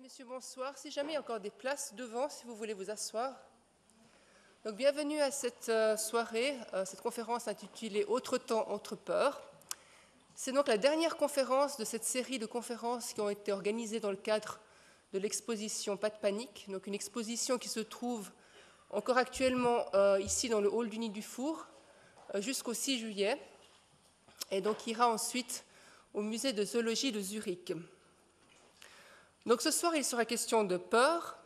messieurs, bonsoir. Si jamais il y a encore des places devant, si vous voulez vous asseoir. Donc, bienvenue à cette soirée, cette conférence intitulée « Autre temps, autre peur ». C'est donc la dernière conférence de cette série de conférences qui ont été organisées dans le cadre de l'exposition Pas de panique, donc une exposition qui se trouve encore actuellement ici dans le hall du Nid du Four jusqu'au 6 juillet et donc ira ensuite au musée de zoologie de Zurich. Donc ce soir, il sera question de peur,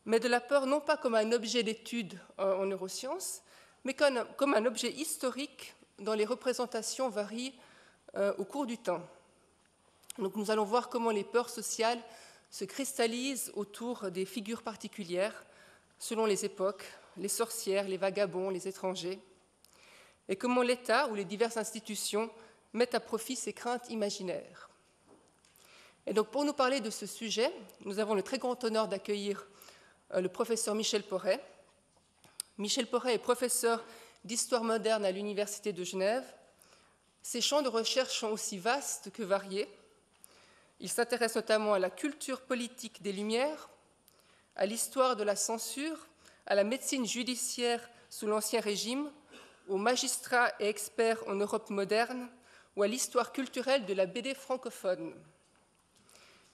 mais de la peur non pas comme un objet d'étude en neurosciences, mais comme un objet historique dont les représentations varient au cours du temps. Donc nous allons voir comment les peurs sociales se cristallisent autour des figures particulières, selon les époques, les sorcières, les vagabonds, les étrangers, et comment l'État ou les diverses institutions mettent à profit ces craintes imaginaires. Et donc, pour nous parler de ce sujet, nous avons le très grand honneur d'accueillir le professeur Michel Porret. Michel Porret est professeur d'histoire moderne à l'Université de Genève. Ses champs de recherche sont aussi vastes que variés. Il s'intéresse notamment à la culture politique des Lumières, à l'histoire de la censure, à la médecine judiciaire sous l'Ancien Régime, aux magistrats et experts en Europe moderne ou à l'histoire culturelle de la BD francophone.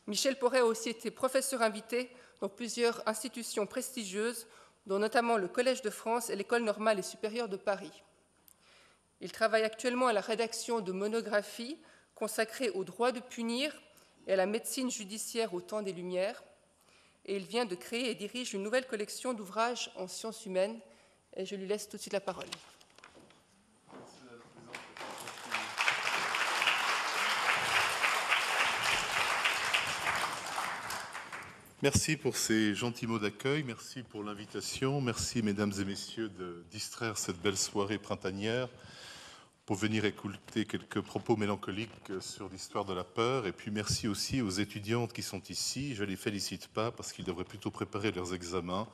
Michel Porret a aussi été professeur invité dans plusieurs institutions prestigieuses, dont notamment le Collège de France et l'École normale et supérieure de Paris. Il travaille actuellement à la rédaction de monographies consacrées au droit de punir et à la médecine judiciaire au temps des Lumières, et il vient de créer et dirige une nouvelle collection d'ouvrages en sciences humaines, et je lui laisse tout de suite la parole. Merci pour ces gentils mots d'accueil, merci pour l'invitation, merci mesdames et messieurs de distraire cette belle soirée printanière pour venir écouter quelques propos mélancoliques sur l'histoire de la peur, et puis merci aussi aux étudiantes qui sont ici. Je ne les félicite pas parce qu'ils devraient plutôt préparer leurs examens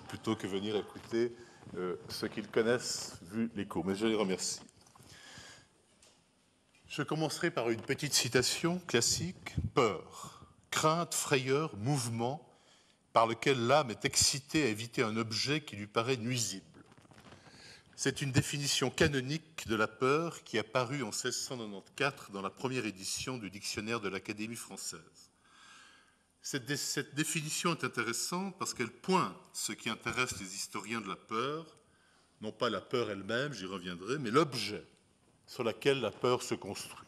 plutôt que venir écouter ce qu'ils connaissent vu les cours, mais je les remercie. Je commencerai par une petite citation classique. Peur. Crainte, frayeur, mouvement par lequel l'âme est excitée à éviter un objet qui lui paraît nuisible. C'est une définition canonique de la peur qui a paru en 1694 dans la première édition du dictionnaire de l'Académie française. Cette définition est intéressante parce qu'elle pointe ce qui intéresse les historiens de la peur, non pas la peur elle-même, j'y reviendrai, mais l'objet sur lequel la peur se construit.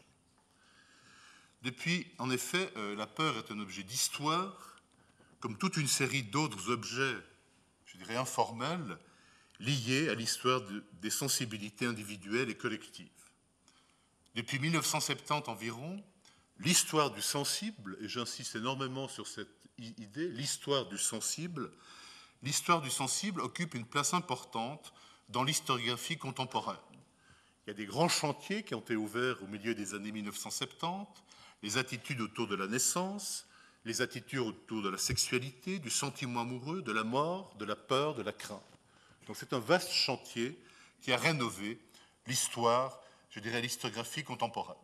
Depuis, en effet, la peur est un objet d'histoire, comme toute une série d'autres objets, je dirais informels, liés à l'histoire des sensibilités individuelles et collectives. Depuis 1970 environ, l'histoire du sensible, et j'insiste énormément sur cette idée, l'histoire du sensible occupe une place importante dans l'historiographie contemporaine. Il y a des grands chantiers qui ont été ouverts au milieu des années 1970, les attitudes autour de la naissance, les attitudes autour de la sexualité, du sentiment amoureux, de la mort, de la peur, de la crainte. Donc c'est un vaste chantier qui a rénové l'histoire, je dirais l'historiographie contemporaine.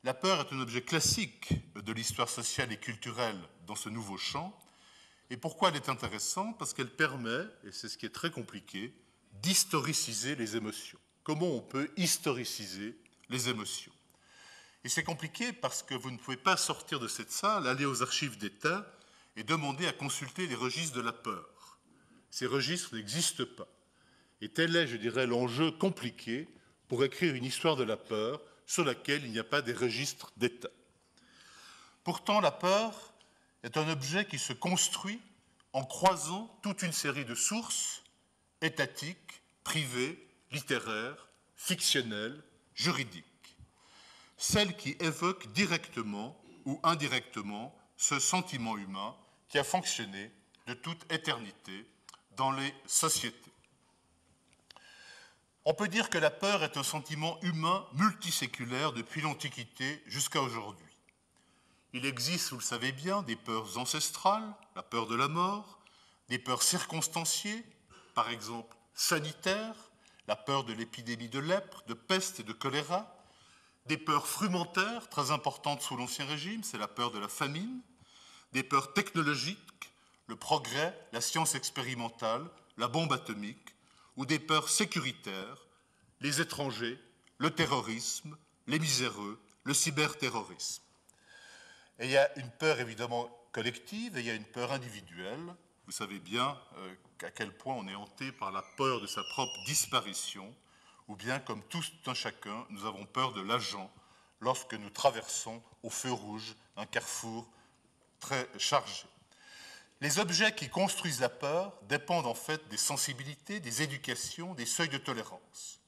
La peur est un objet classique de l'histoire sociale et culturelle dans ce nouveau champ. Et pourquoi elle est intéressante? Parce qu'elle permet, et c'est ce qui est très compliqué, d'historiciser les émotions. Comment on peut historiciser les émotions? Et c'est compliqué parce que vous ne pouvez pas sortir de cette salle, aller aux archives d'État et demander à consulter les registres de la peur. Ces registres n'existent pas. Et tel est, je dirais, l'enjeu compliqué pour écrire une histoire de la peur sur laquelle il n'y a pas des registres d'État. Pourtant, la peur est un objet qui se construit en croisant toute une série de sources étatiques, privées, littéraires, fictionnelles, juridiques. Celles qui évoquent directement ou indirectement ce sentiment humain qui a fonctionné de toute éternité dans les sociétés. On peut dire que la peur est un sentiment humain multiséculaire depuis l'Antiquité jusqu'à aujourd'hui. Il existe, vous le savez bien, des peurs ancestrales, la peur de la mort, des peurs circonstanciées, par exemple sanitaires, la peur de l'épidémie de lèpre, de peste et de choléra, des peurs frumentaires très importantes sous l'Ancien Régime, c'est la peur de la famine, des peurs technologiques, le progrès, la science expérimentale, la bombe atomique, ou des peurs sécuritaires, les étrangers, le terrorisme, les miséreux, le cyberterrorisme. Et il y a une peur évidemment collective et il y a une peur individuelle. Vous savez bien à quel point on est hanté par la peur de sa propre disparition, ou bien comme tout un chacun, nous avons peur de l'agent lorsque nous traversons au feu rouge un carrefour très chargé. Les objets qui construisent la peur dépendent en fait des sensibilités, des éducations, des seuils de tolérance.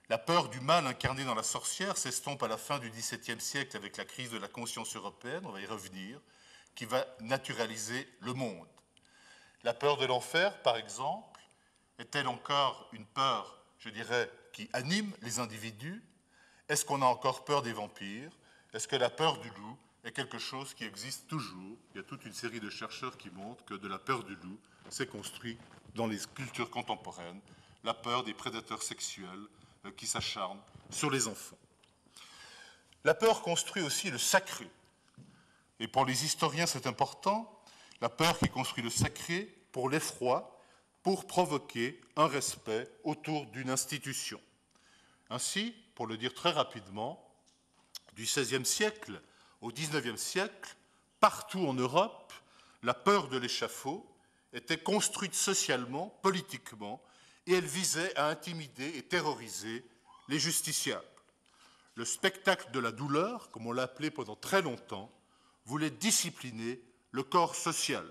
La peur du mal incarné dans la sorcière s'estompe à la fin du XVIIe siècle avec la crise de la conscience européenne, on va y revenir, qui va naturaliser le monde. La peur de l'enfer, par exemple, est-elle encore une peur, je dirais, qui anime les individus? Est-ce qu'on a encore peur des vampires? Est-ce que la peur du loup est quelque chose qui existe toujours? Il y a toute une série de chercheurs qui montrent que de la peur du loup s'est construit dans les cultures contemporaines, la peur des prédateurs sexuels qui s'acharnent sur les enfants. La peur construit aussi le sacré. Et pour les historiens, c'est important, la peur qui construit le sacré pour l'effroi, pour provoquer un respect autour d'une institution. Ainsi, pour le dire très rapidement, du XVIe siècle au XIXe siècle, partout en Europe, la peur de l'échafaud était construite socialement, politiquement, et elle visait à intimider et terroriser les justiciables. Le spectacle de la douleur, comme on l'a appelé pendant très longtemps, voulait discipliner le corps social.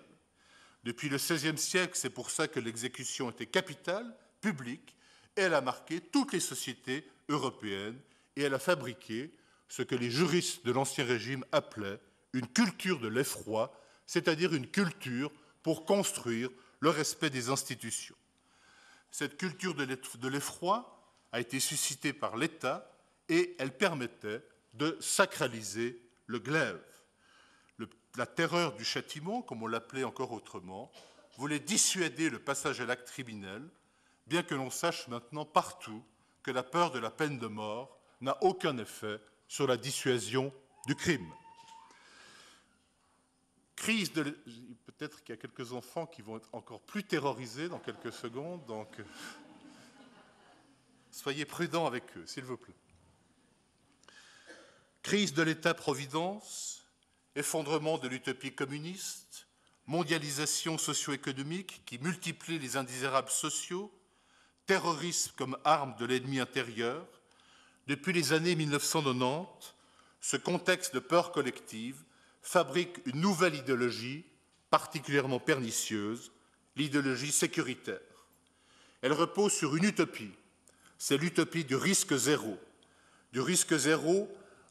Depuis le XVIe siècle, c'est pour ça que l'exécution était capitale, publique, et elle a marqué toutes les sociétés européennes, et elle a fabriqué ce que les juristes de l'Ancien Régime appelaient une culture de l'effroi, c'est-à-dire une culture pour construire le respect des institutions. Cette culture de l'effroi a été suscitée par l'État et elle permettait de sacraliser le glaive. La terreur du châtiment, comme on l'appelait encore autrement, voulait dissuader le passage à l'acte criminel, bien que l'on sache maintenant partout que la peur de la peine de mort n'a aucun effet sur la dissuasion du crime. Peut-être qu'il y a quelques enfants qui vont être encore plus terrorisés dans quelques secondes, donc soyez prudents avec eux, s'il vous plaît. Crise de l'État-providence, effondrement de l'utopie communiste, mondialisation socio-économique qui multiplie les indésirables sociaux, terrorisme comme arme de l'ennemi intérieur. Depuis les années 1990, ce contexte de peur collective fabrique une nouvelle idéologie particulièrement pernicieuse, l'idéologie sécuritaire. Elle repose sur une utopie, c'est l'utopie du risque zéro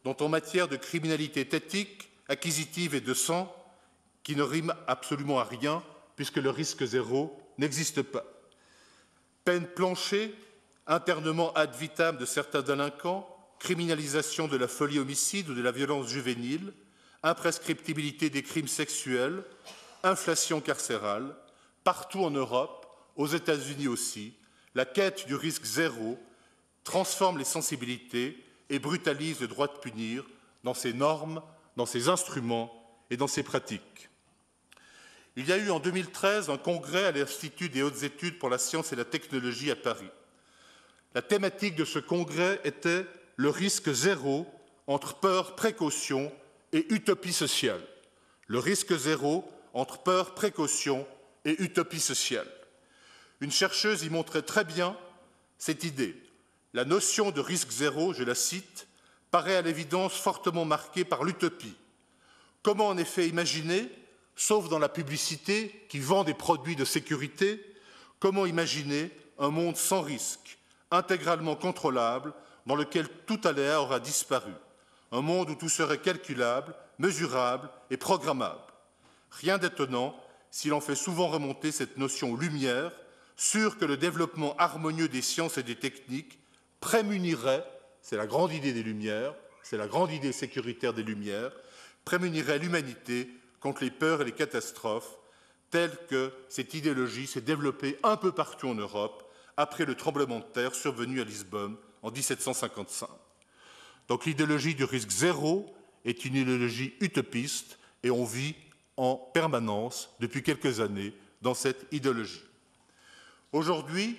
dont en matière de criminalité étatique, acquisitive et de sang, qui ne rime absolument à rien puisque le risque zéro n'existe pas. Peine plancher, internement ad vitam de certains délinquants, criminalisation de la folie homicide ou de la violence juvénile, imprescriptibilité des crimes sexuels, inflation carcérale, partout en Europe, aux États-Unis aussi, la quête du risque zéro transforme les sensibilités et brutalise le droit de punir dans ses normes, dans ses instruments et dans ses pratiques. Il y a eu en 2013 un congrès à l'Institut des hautes études pour la science et la technologie à Paris. La thématique de ce congrès était le risque zéro entre peur, précaution et utopie sociale. Le risque zéro entre peur, précaution et utopie sociale. Une chercheuse y montrait très bien cette idée. La notion de risque zéro, je la cite, paraît à l'évidence fortement marquée par l'utopie. Comment en effet imaginer, sauf dans la publicité qui vend des produits de sécurité, comment imaginer un monde sans risque, intégralement contrôlable, dans lequel tout aléa aura disparu, un monde où tout serait calculable, mesurable et programmable. Rien d'étonnant si l'on fait souvent remonter cette notion lumière, sûr que le développement harmonieux des sciences et des techniques prémunirait, c'est la grande idée des Lumières, c'est la grande idée sécuritaire des Lumières, prémunirait l'humanité contre les peurs et les catastrophes, telles que cette idéologie s'est développée un peu partout en Europe après le tremblement de terre survenu à Lisbonne en 1755. Donc l'idéologie du risque zéro est une idéologie utopiste et on vit en permanence, depuis quelques années, dans cette idéologie. Aujourd'hui,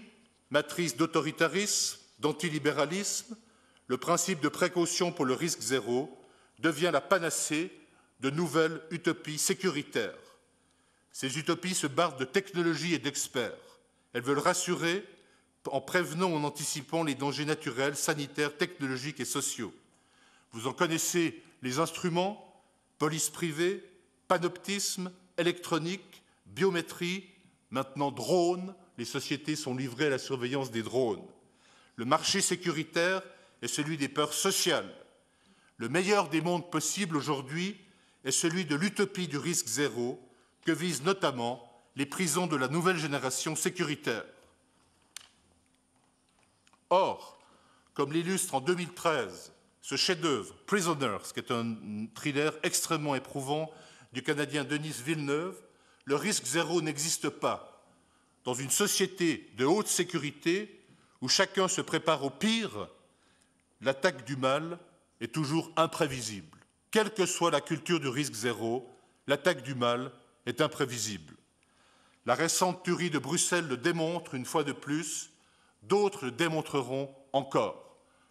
matrice d'autoritarisme, d'antilibéralisme, le principe de précaution pour le risque zéro devient la panacée de nouvelles utopies sécuritaires. Ces utopies se bardent de technologies et d'experts. Elles veulent rassurer en prévenant ou en anticipant les dangers naturels, sanitaires, technologiques et sociaux. Vous en connaissez les instruments, police privée, panoptisme, électronique, biométrie, maintenant drones. Les sociétés sont livrées à la surveillance des drones. Le marché sécuritaire est celui des peurs sociales. Le meilleur des mondes possibles aujourd'hui est celui de l'utopie du risque zéro que visent notamment les prisons de la nouvelle génération sécuritaire. Or, comme l'illustre en 2013 ce chef-d'œuvre, Prisoners, qui est un thriller extrêmement éprouvant du Canadien Denis Villeneuve, le risque zéro n'existe pas. Dans une société de haute sécurité où chacun se prépare au pire, l'attaque du mal est toujours imprévisible. Quelle que soit la culture du risque zéro, l'attaque du mal est imprévisible. La récente tuerie de Bruxelles le démontre une fois de plus, d'autres le démontreront encore.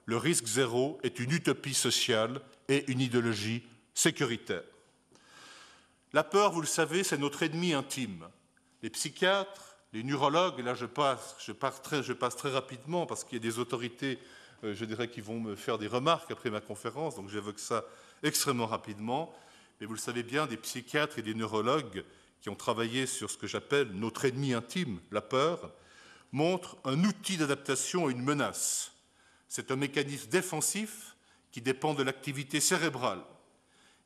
Le risque zéro est une utopie sociale et une idéologie sécuritaire. La peur, vous le savez, c'est notre ennemi intime. Les psychiatres, les neurologues, et là je passe très rapidement parce qu'il y a des autorités, je dirais, qui vont me faire des remarques après ma conférence, donc j'évoque ça extrêmement rapidement. Mais vous le savez bien, des psychiatres et des neurologues qui ont travaillé sur ce que j'appelle notre ennemi intime, la peur, montrent un outil d'adaptation à une menace. C'est un mécanisme défensif qui dépend de l'activité cérébrale.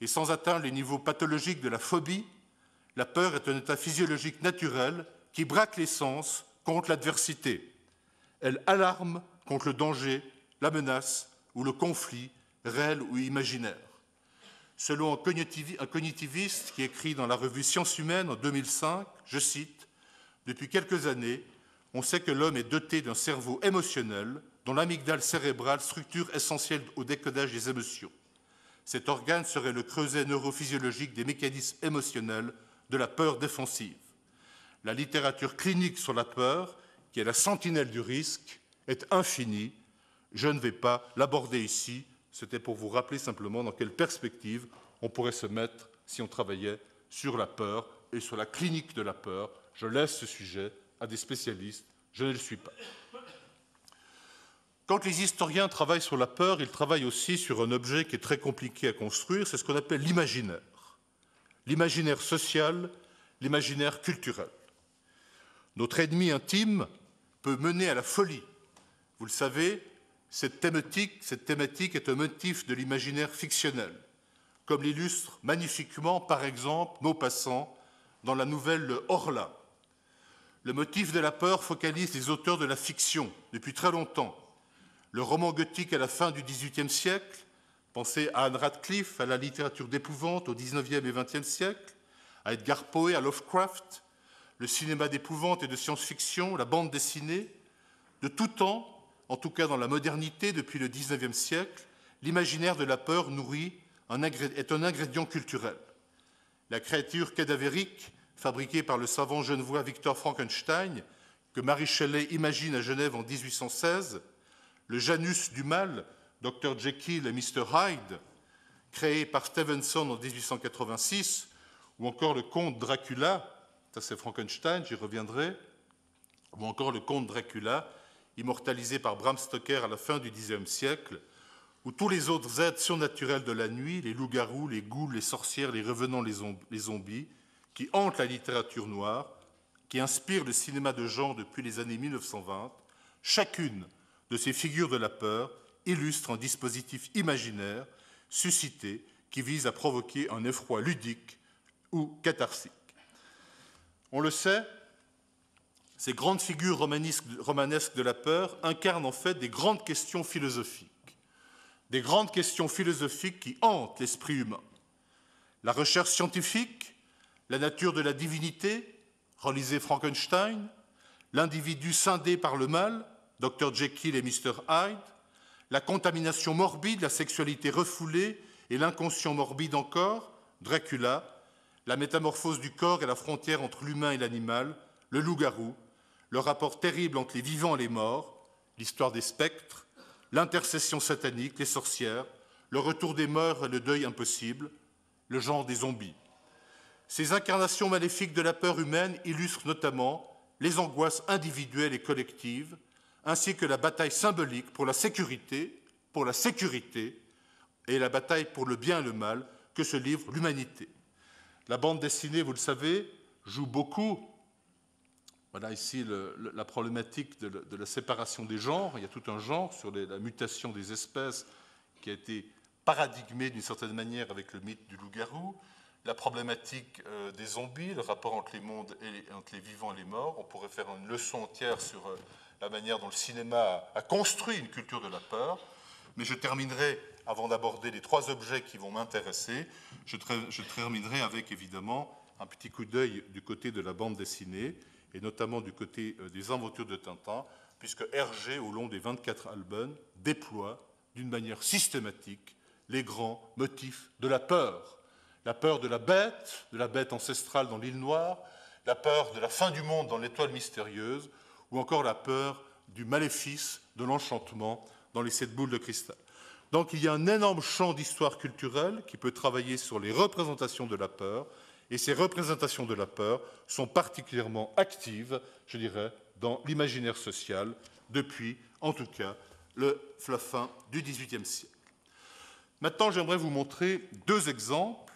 Et sans atteindre les niveaux pathologiques de la phobie, la peur est un état physiologique naturel qui braque les sens contre l'adversité. Elle alarme contre le danger, la menace ou le conflit, réel ou imaginaire. Selon un cognitiviste qui écrit dans la revue Sciences humaines en 2005, je cite, « Depuis quelques années, on sait que l'homme est doté d'un cerveau émotionnel dont l'amygdale cérébrale, structure essentielle au décodage des émotions. Cet organe serait le creuset neurophysiologique des mécanismes émotionnels de la peur défensive. La littérature clinique sur la peur, qui est la sentinelle du risque, est infinie. Je ne vais pas l'aborder ici. C'était pour vous rappeler simplement dans quelle perspective on pourrait se mettre si on travaillait sur la peur et sur la clinique de la peur. Je laisse ce sujet à des spécialistes. Je ne le suis pas. Quand les historiens travaillent sur la peur, ils travaillent aussi sur un objet qui est très compliqué à construire, c'est ce qu'on appelle l'imaginaire. L'imaginaire social, l'imaginaire culturel. Notre ennemi intime peut mener à la folie. Vous le savez, cette thématique est un motif de l'imaginaire fictionnel, comme l'illustre magnifiquement, par exemple, Maupassant, dans la nouvelle Le Horla. Le motif de la peur focalise les auteurs de la fiction depuis très longtemps. Le roman gothique à la fin du XVIIIe siècle, pensez à Anne Radcliffe, à la littérature d'épouvante au XIXe et XXe siècle, à Edgar Poe, à Lovecraft, le cinéma d'épouvante et de science-fiction, la bande dessinée. De tout temps, en tout cas dans la modernité depuis le XIXe siècle, l'imaginaire de la peur est un ingrédient culturel. La créature cadavérique, fabriquée par le savant genevois Victor Frankenstein, que Mary Shelley imagine à Genève en 1816, le Janus du mal, Dr. Jekyll et Mr. Hyde, créé par Stevenson en 1886, ou encore le comte Dracula, ça c'est Frankenstein, j'y reviendrai, ou encore le comte Dracula, immortalisé par Bram Stoker à la fin du Xe siècle, ou tous les autres êtres surnaturels de la nuit, les loups-garous, les ghouls, les sorcières, les revenants, les zombies, qui hantent la littérature noire, qui inspirent le cinéma de genre depuis les années 1920, chacune de ces figures de la peur illustre un dispositif imaginaire suscité qui vise à provoquer un effroi ludique ou catharsique. On le sait, ces grandes figures romanesques de la peur incarnent en fait des grandes questions philosophiques qui hantent l'esprit humain. La recherche scientifique, la nature de la divinité, relisez Frankenstein, l'individu scindé par le mal, Dr. Jekyll et Mr. Hyde, La contamination morbide, la sexualité refoulée et l'inconscient morbide encore, Dracula, la métamorphose du corps et la frontière entre l'humain et l'animal, le loup-garou, le rapport terrible entre les vivants et les morts, l'histoire des spectres, l'intercession satanique, les sorcières, le retour des morts et le deuil impossible, le genre des zombies. Ces incarnations maléfiques de la peur humaine illustrent notamment les angoisses individuelles et collectives, ainsi que la bataille symbolique pour la sécurité et la bataille pour le bien et le mal que se livre l'humanité. La bande dessinée, vous le savez, joue beaucoup. Voilà ici la problématique de la séparation des genres. Il y a tout un genre sur la mutation des espèces qui a été paradigmé d'une certaine manière avec le mythe du loup-garou. La problématique des zombies, le rapport entre les mondes et entre les vivants et les morts. On pourrait faire une leçon entière sur la manière dont le cinéma a construit une culture de la peur. Mais je terminerai, avant d'aborder les 3 objets qui vont m'intéresser, je terminerai avec évidemment un petit coup d'œil du côté de la bande dessinée, et notamment du côté des aventures de Tintin, puisque Hergé, au long des 24 albums, déploie d'une manière systématique les grands motifs de la peur. La peur de la bête ancestrale dans l'île Noire, la peur de la fin du monde dans l'étoile mystérieuse, ou encore la peur du maléfice de l'enchantement dans les 7 boules de cristal. Donc il y a un énorme champ d'histoire culturelle qui peut travailler sur les représentations de la peur, et ces représentations de la peur sont particulièrement actives, je dirais, dans l'imaginaire social, depuis, en tout cas, la fin du XVIIIe siècle. Maintenant, j'aimerais vous montrer 2 exemples,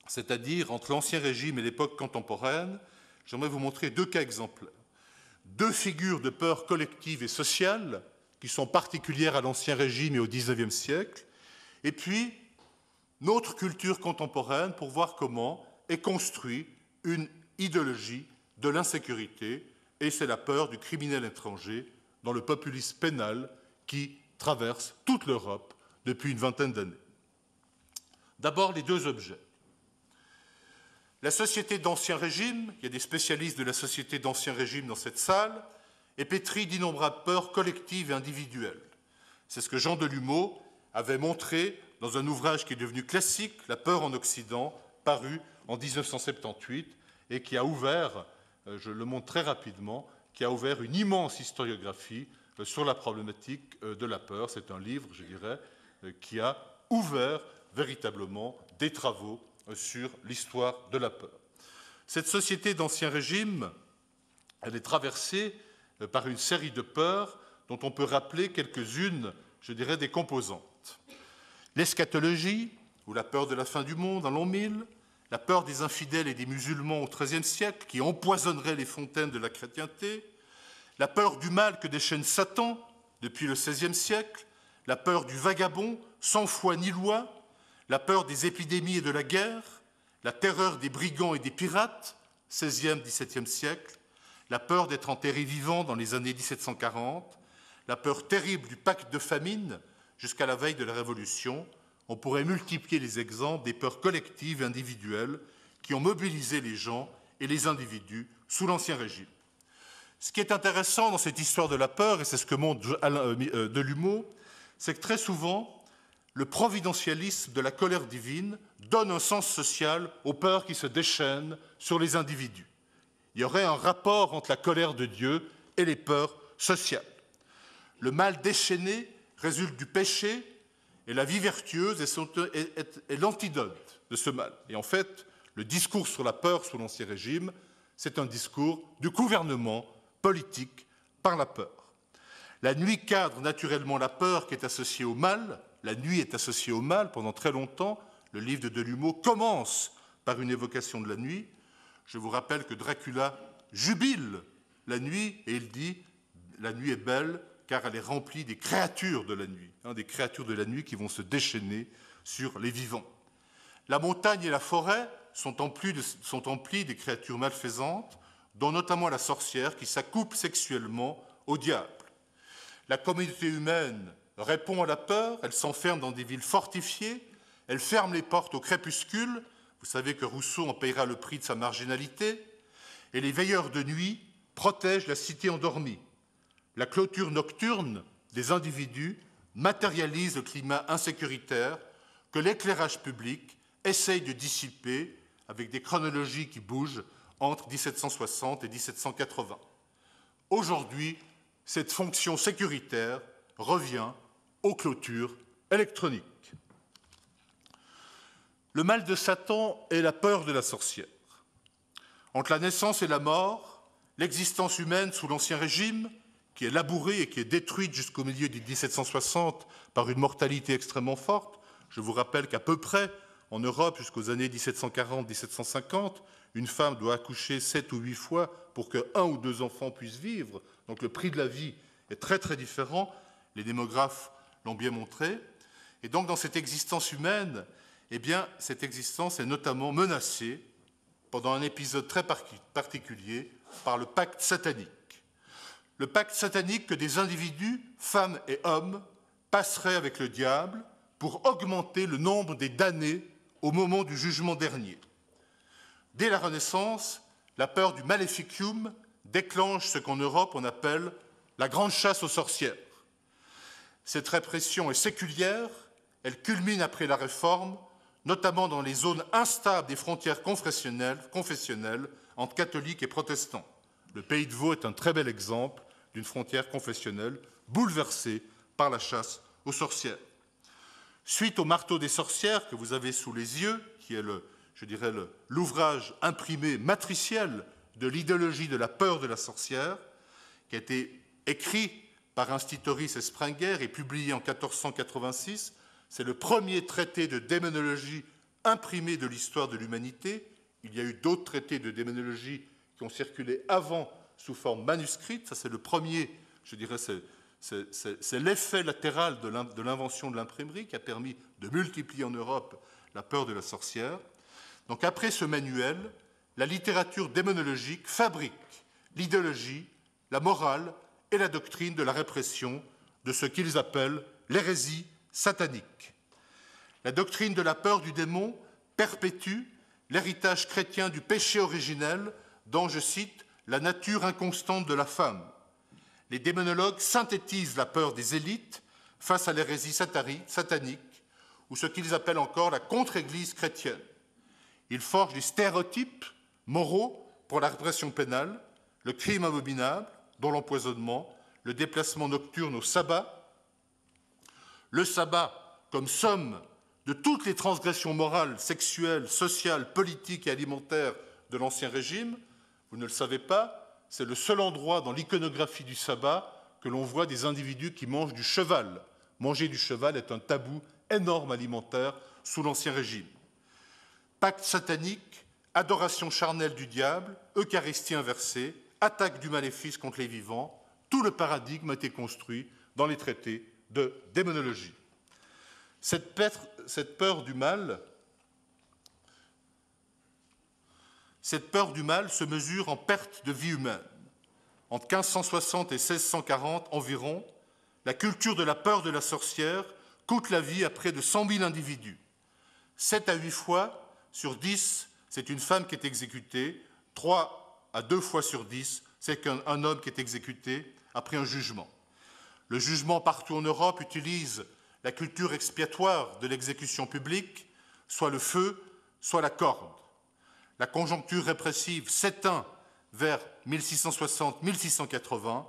c'est-à-dire entre l'Ancien Régime et l'époque contemporaine, j'aimerais vous montrer 2 cas exemplaires. 2 figures de peur collective et sociale qui sont particulières à l'Ancien Régime et au XIXe siècle, et puis notre culture contemporaine pour voir comment est construite une idéologie de l'insécurité, et c'est la peur du criminel étranger dans le populisme pénal qui traverse toute l'Europe depuis une vingtaine d'années. D'abord, les 2 objets. La société d'Ancien Régime, il y a des spécialistes de la société d'Ancien Régime dans cette salle, est pétrie d'innombrables peurs collectives et individuelles. C'est ce que Jean Delumeau avait montré dans un ouvrage qui est devenu classique, La peur en Occident, paru en 1978, et qui a ouvert, je le montre très rapidement, qui a ouvert une immense historiographie sur la problématique de la peur. C'est un livre, je dirais, qui a ouvert véritablement des travaux sur l'histoire de la peur. Cette société d'Ancien Régime, elle est traversée par une série de peurs dont on peut rappeler quelques-unes, je dirais, des composantes. L'eschatologie, ou la peur de la fin du monde en l'an 1000, la peur des infidèles et des musulmans au XIIIe siècle qui empoisonneraient les fontaines de la chrétienté, la peur du mal que déchaîne Satan depuis le XVIe siècle, la peur du vagabond sans foi ni loi, la peur des épidémies et de la guerre, la terreur des brigands et des pirates, XVIe, XVIIe siècle, la peur d'être enterré vivant dans les années 1740, la peur terrible du pacte de famine jusqu'à la veille de la Révolution. On pourrait multiplier les exemples des peurs collectives et individuelles qui ont mobilisé les gens et les individus sous l'Ancien Régime. Ce qui est intéressant dans cette histoire de la peur, et c'est ce que montre Delumeau, c'est que très souvent, le providentialisme de la colère divine donne un sens social aux peurs qui se déchaînent sur les individus. Il y aurait un rapport entre la colère de Dieu et les peurs sociales. Le mal déchaîné résulte du péché, et la vie vertueuse est l'antidote de ce mal. Et en fait, le discours sur la peur sous l'Ancien Régime, c'est un discours du gouvernement politique par la peur. La nuit cadre naturellement la peur qui est associée au mal. La nuit est associée au mal pendant très longtemps. Le livre de Delumeau commence par une évocation de la nuit. Je vous rappelle que Dracula jubile la nuit et il dit « La nuit est belle car elle est remplie des créatures de la nuit, des créatures de la nuit qui vont se déchaîner sur les vivants. La montagne et la forêt sont emplies des créatures malfaisantes, dont notamment la sorcière qui s'accouple sexuellement au diable. La communauté humaine répond à la peur, elle s'enferme dans des villes fortifiées, elle ferme les portes au crépuscule, vous savez que Rousseau en paiera le prix de sa marginalité, et les veilleurs de nuit protègent la cité endormie. La clôture nocturne des individus matérialise le climat insécuritaire que l'éclairage public essaye de dissiper avec des chronologies qui bougent entre 1760 et 1780. Aujourd'hui, cette fonction sécuritaire revient aux clôtures électroniques. Le mal de Satan est la peur de la sorcière. Entre la naissance et la mort, l'existence humaine sous l'Ancien Régime, qui est labourée et qui est détruite jusqu'au milieu du 1760 par une mortalité extrêmement forte. Je vous rappelle qu'à peu près, en Europe, jusqu'aux années 1740-1750, une femme doit accoucher 7 ou 8 fois pour que 1 ou 2 enfants puissent vivre. Donc le prix de la vie est très très différent. Les démographes l'ont bien montré. Et donc dans cette existence humaine, eh bien, cette existence est notamment menacée pendant un épisode très particulier par le pacte satanique. Le pacte satanique que des individus, femmes et hommes, passeraient avec le diable pour augmenter le nombre des damnés au moment du jugement dernier. Dès la Renaissance, la peur du maléficium déclenche ce qu'en Europe on appelle la grande chasse aux sorcières. Cette répression est séculière, elle culmine après la Réforme, notamment dans les zones instables des frontières confessionnelles entre catholiques et protestants. Le Pays de Vaud est un très bel exemple d'une frontière confessionnelle bouleversée par la chasse aux sorcières. Suite au marteau des sorcières que vous avez sous les yeux, qui est l'ouvrage imprimé matriciel de l'idéologie de la peur de la sorcière, qui a été écrit par Institoris et Sprenger et publié en 1486, c'est le premier traité de démonologie imprimé de l'histoire de l'humanité. Il y a eu d'autres traités de démonologie qui ont circulé avant sous forme manuscrite. Ça, c'est le premier, je dirais, c'est l'effet latéral de l'invention de l'imprimerie qui a permis de multiplier en Europe la peur de la sorcière. Donc après ce manuel, la littérature démonologique fabrique l'idéologie, la morale et la doctrine de la répression de ce qu'ils appellent l'hérésie satanique. La doctrine de la peur du démon perpétue l'héritage chrétien du péché originel dont, je cite, la nature inconstante de la femme. Les démonologues synthétisent la peur des élites face à l'hérésie satanique, ou ce qu'ils appellent encore la contre-église chrétienne. Ils forgent des stéréotypes moraux pour la répression pénale, le crime abominable, dont l'empoisonnement, le déplacement nocturne au sabbat, le sabbat comme somme de toutes les transgressions morales, sexuelles, sociales, politiques et alimentaires de l'Ancien Régime. Vous ne le savez pas, c'est le seul endroit dans l'iconographie du sabbat que l'on voit des individus qui mangent du cheval. Manger du cheval est un tabou énorme alimentaire sous l'Ancien Régime. Pacte satanique, adoration charnelle du diable, Eucharistie inversée, attaque du maléfice contre les vivants, tout le paradigme a été construit dans les traités de démonologie. Cette peur du mal se mesure en perte de vie humaine. Entre 1560 et 1640 environ, la culture de la peur de la sorcière coûte la vie à près de 100 000 individus. 7 à 8 fois sur 10, c'est une femme qui est exécutée. 3 à 2 fois sur 10, c'est un homme qui est exécuté après un jugement. Le jugement partout en Europe utilise la culture expiatoire de l'exécution publique, soit le feu, soit la corde. La conjoncture répressive s'éteint vers 1660-1680,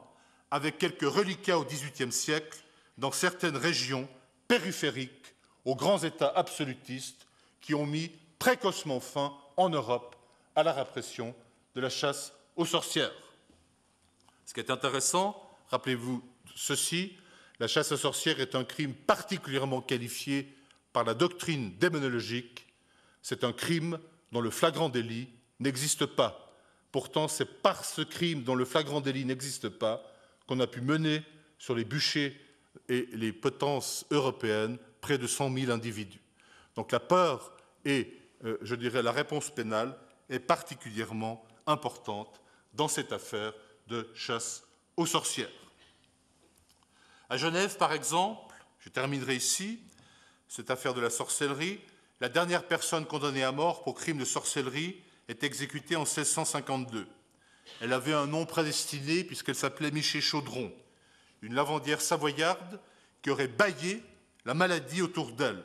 avec quelques reliquats au XVIIIe siècle dans certaines régions périphériques aux grands États absolutistes qui ont mis précocement fin en Europe à la répression de la chasse aux sorcières. Ce qui est intéressant, rappelez-vous ceci, la chasse aux sorcières est un crime particulièrement qualifié par la doctrine démonologique. C'est un crime dont le flagrant délit n'existe pas. Pourtant, c'est par ce crime dont le flagrant délit n'existe pas qu'on a pu mener sur les bûchers et les potences européennes près de 100 000 individus. Donc la peur et, je dirais, la réponse pénale est particulièrement importante dans cette affaire de chasse aux sorcières. À Genève, par exemple, je terminerai ici, cette affaire de la sorcellerie, la dernière personne condamnée à mort pour crime de sorcellerie est exécutée en 1652. Elle avait un nom prédestiné puisqu'elle s'appelait Miché Chaudron, une lavandière savoyarde qui aurait bâillé la maladie autour d'elle.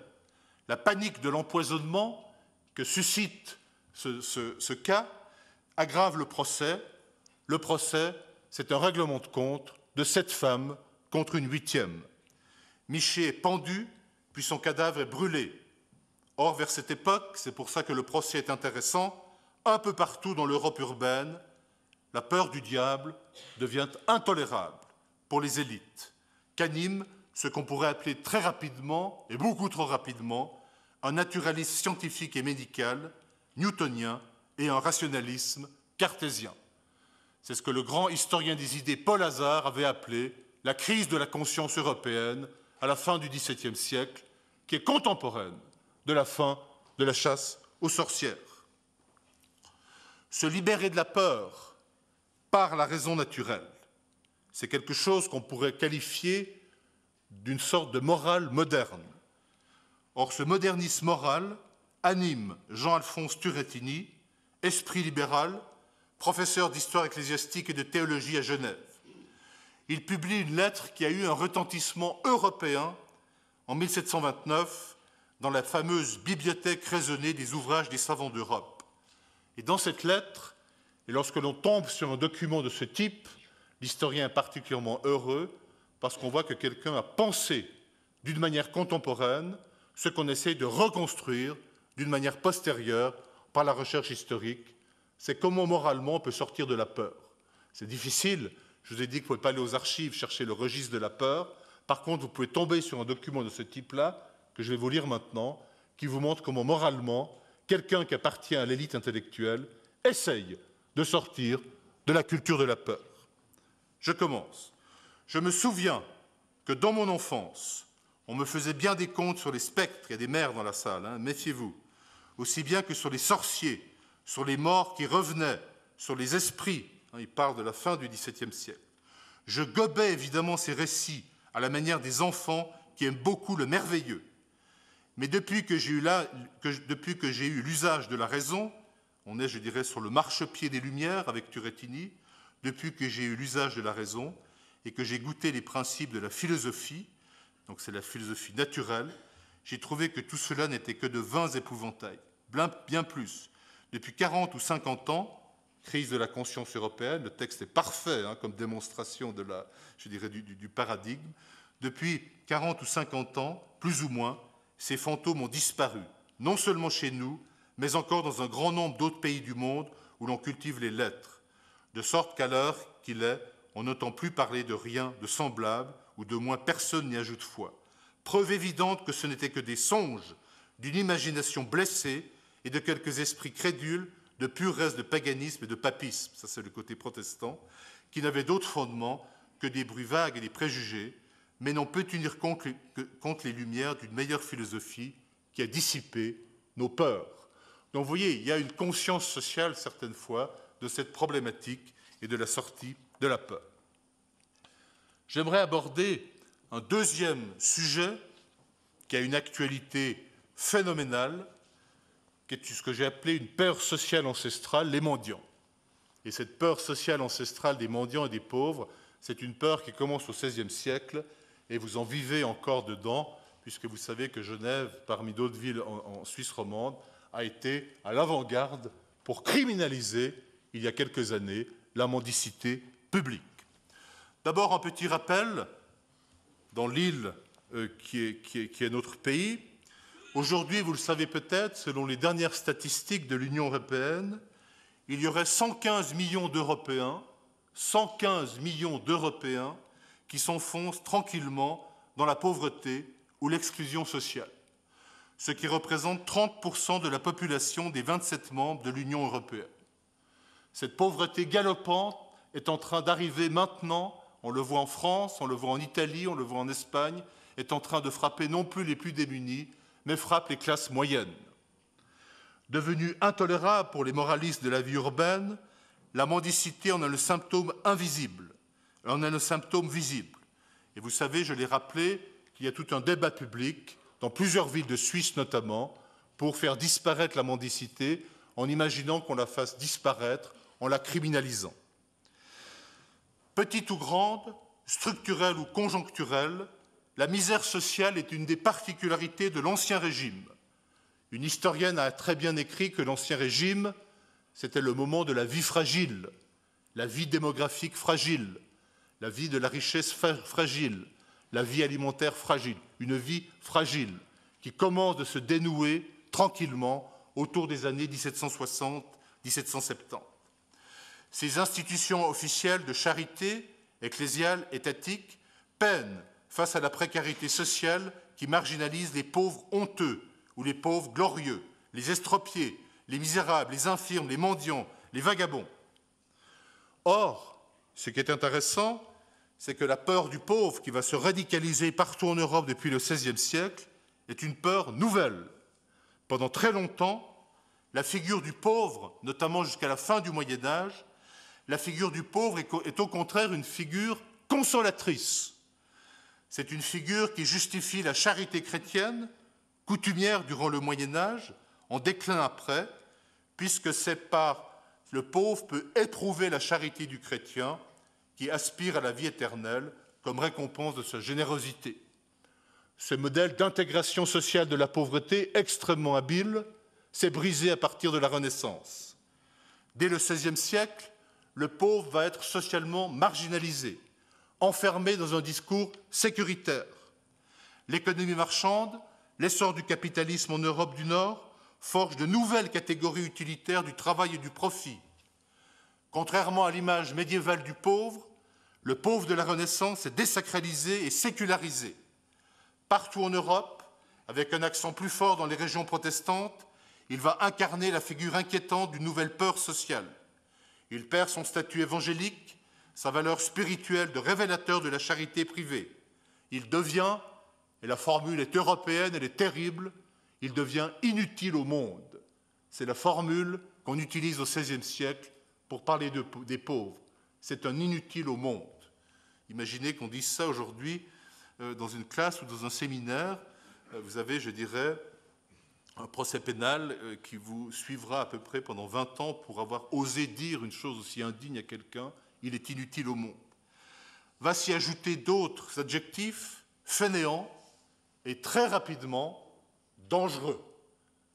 La panique de l'empoisonnement que suscite ce cas aggrave le procès. Le procès, c'est un règlement de compte de 7 femmes contre une 8e. Miché est pendu, puis son cadavre est brûlé. Or, vers cette époque, c'est pour ça que le procès est intéressant, un peu partout dans l'Europe urbaine, la peur du diable devient intolérable pour les élites, qu'anime ce qu'on pourrait appeler très rapidement, et beaucoup trop rapidement, un naturalisme scientifique et médical, newtonien, et un rationalisme cartésien. C'est ce que le grand historien des idées Paul Hazard avait appelé la crise de la conscience européenne à la fin du XVIIe siècle, qui est contemporaine de la fin de la chasse aux sorcières. Se libérer de la peur par la raison naturelle, c'est quelque chose qu'on pourrait qualifier d'une sorte de morale moderne. Or, ce modernisme moral anime Jean-Alphonse Turrettini, esprit libéral, professeur d'histoire ecclésiastique et de théologie à Genève. Il publie une lettre qui a eu un retentissement européen en 1729 dans la fameuse bibliothèque raisonnée des ouvrages des savants d'Europe. Et dans cette lettre, et lorsque l'on tombe sur un document de ce type, l'historien est particulièrement heureux parce qu'on voit que quelqu'un a pensé d'une manière contemporaine ce qu'on essaye de reconstruire d'une manière postérieure par la recherche historique. C'est comment moralement on peut sortir de la peur. C'est difficile, je vous ai dit que vous ne pouvez pas aller aux archives chercher le registre de la peur. Par contre, vous pouvez tomber sur un document de ce type-là, que je vais vous lire maintenant, qui vous montre comment moralement, quelqu'un qui appartient à l'élite intellectuelle essaye de sortir de la culture de la peur. Je commence. Je me souviens que dans mon enfance, on me faisait bien des contes sur les spectres, il y a des mères dans la salle, hein, méfiez-vous, aussi bien que sur les sorciers, sur les morts qui revenaient, sur les esprits, hein, il parle de la fin du XVIIe siècle. Je gobais évidemment ces récits à la manière des enfants qui aiment beaucoup le merveilleux. Mais depuis que j'ai eu l'usage de la raison, on est, je dirais, sur le marchepied des Lumières avec Turrettini, depuis que j'ai eu l'usage de la raison et que j'ai goûté les principes de la philosophie, donc c'est la philosophie naturelle, j'ai trouvé que tout cela n'était que de vains épouvantails, bien plus. Depuis 40 ou 50 ans, crise de la conscience européenne, le texte est parfait hein, comme démonstration de la, je dirais, du paradigme. Depuis 40 ou 50 ans, plus ou moins, ces fantômes ont disparu, non seulement chez nous, mais encore dans un grand nombre d'autres pays du monde où l'on cultive les lettres, de sorte qu'à l'heure qu'il est, on n'entend plus parler de rien de semblable, ou de moins personne n'y ajoute foi. Preuve évidente que ce n'était que des songes, d'une imagination blessée et de quelques esprits crédules, de purs restes de paganisme et de papisme, ça c'est le côté protestant, qui n'avaient d'autre fondement que des bruits vagues et des préjugés, mais n'ont pu tenir compte les lumières d'une meilleure philosophie qui a dissipé nos peurs. Donc vous voyez, il y a une conscience sociale, certaines fois, de cette problématique et de la sortie de la peur. J'aimerais aborder un deuxième sujet qui a une actualité phénoménale, qui est ce que j'ai appelé une peur sociale ancestrale, les mendiants. Et cette peur sociale ancestrale des mendiants et des pauvres, c'est une peur qui commence au XVIe siècle, et vous en vivez encore dedans, puisque vous savez que Genève, parmi d'autres villes en Suisse romande, a été à l'avant-garde pour criminaliser, il y a quelques années, la mendicité publique. D'abord, un petit rappel, dans l'île qui est notre pays. Aujourd'hui, vous le savez peut-être, selon les dernières statistiques de l'Union européenne, il y aurait 115 millions d'Européens, 115 millions d'Européens qui s'enfoncent tranquillement dans la pauvreté ou l'exclusion sociale, ce qui représente 30% de la population des 27 membres de l'Union européenne. Cette pauvreté galopante est en train d'arriver maintenant, on le voit en France, on le voit en Italie, on le voit en Espagne, est en train de frapper non plus les plus démunis, mais frappe les classes moyennes. Devenue intolérable pour les moralistes de la vie urbaine, la mendicité en a le symptôme invisible, en a le symptôme visible. Et vous savez, je l'ai rappelé, qu'il y a tout un débat public, dans plusieurs villes de Suisse notamment, pour faire disparaître la mendicité, en imaginant qu'on la fasse disparaître en la criminalisant. Petite ou grande, structurelle ou conjoncturelle, la misère sociale est une des particularités de l'Ancien Régime. Une historienne a très bien écrit que l'Ancien Régime, c'était le moment de la vie fragile, la vie démographique fragile, la vie de la richesse fragile, la vie alimentaire fragile, une vie fragile qui commence de se dénouer tranquillement autour des années 1760-1770. Ces institutions officielles de charité, ecclésiale, étatique, peinent face à la précarité sociale qui marginalise les pauvres honteux ou les pauvres glorieux, les estropiés, les misérables, les infirmes, les mendiants, les vagabonds. Or, ce qui est intéressant, c'est que la peur du pauvre qui va se radicaliser partout en Europe depuis le XVIe siècle est une peur nouvelle. Pendant très longtemps, la figure du pauvre, notamment jusqu'à la fin du Moyen Âge, la figure du pauvre est au contraire une figure consolatrice. C'est une figure qui justifie la charité chrétienne, coutumière durant le Moyen Âge, en déclin après, puisque c'est par le pauvre peut éprouver la charité du chrétien qui aspire à la vie éternelle comme récompense de sa générosité. Ce modèle d'intégration sociale de la pauvreté extrêmement habile s'est brisé à partir de la Renaissance. Dès le XVIe siècle, le pauvre va être socialement marginalisé, enfermé dans un discours sécuritaire. L'économie marchande, l'essor du capitalisme en Europe du Nord, forge de nouvelles catégories utilitaires du travail et du profit. Contrairement à l'image médiévale du pauvre, le pauvre de la Renaissance est désacralisé et sécularisé. Partout en Europe, avec un accent plus fort dans les régions protestantes, il va incarner la figure inquiétante d'une nouvelle peur sociale. Il perd son statut évangélique, sa valeur spirituelle de révélateur de la charité privée. Il devient, et la formule est européenne, elle est terrible, il devient inutile au monde. C'est la formule qu'on utilise au XVIe siècle pour parler des pauvres. C'est un inutile au monde. Imaginez qu'on dise ça aujourd'hui dans une classe ou dans un séminaire. Vous avez, je dirais, un procès pénal qui vous suivra à peu près pendant 20 ans pour avoir osé dire une chose aussi indigne à quelqu'un. Il est inutile au monde. Va s'y ajouter d'autres adjectifs, fainéant et très rapidement dangereux.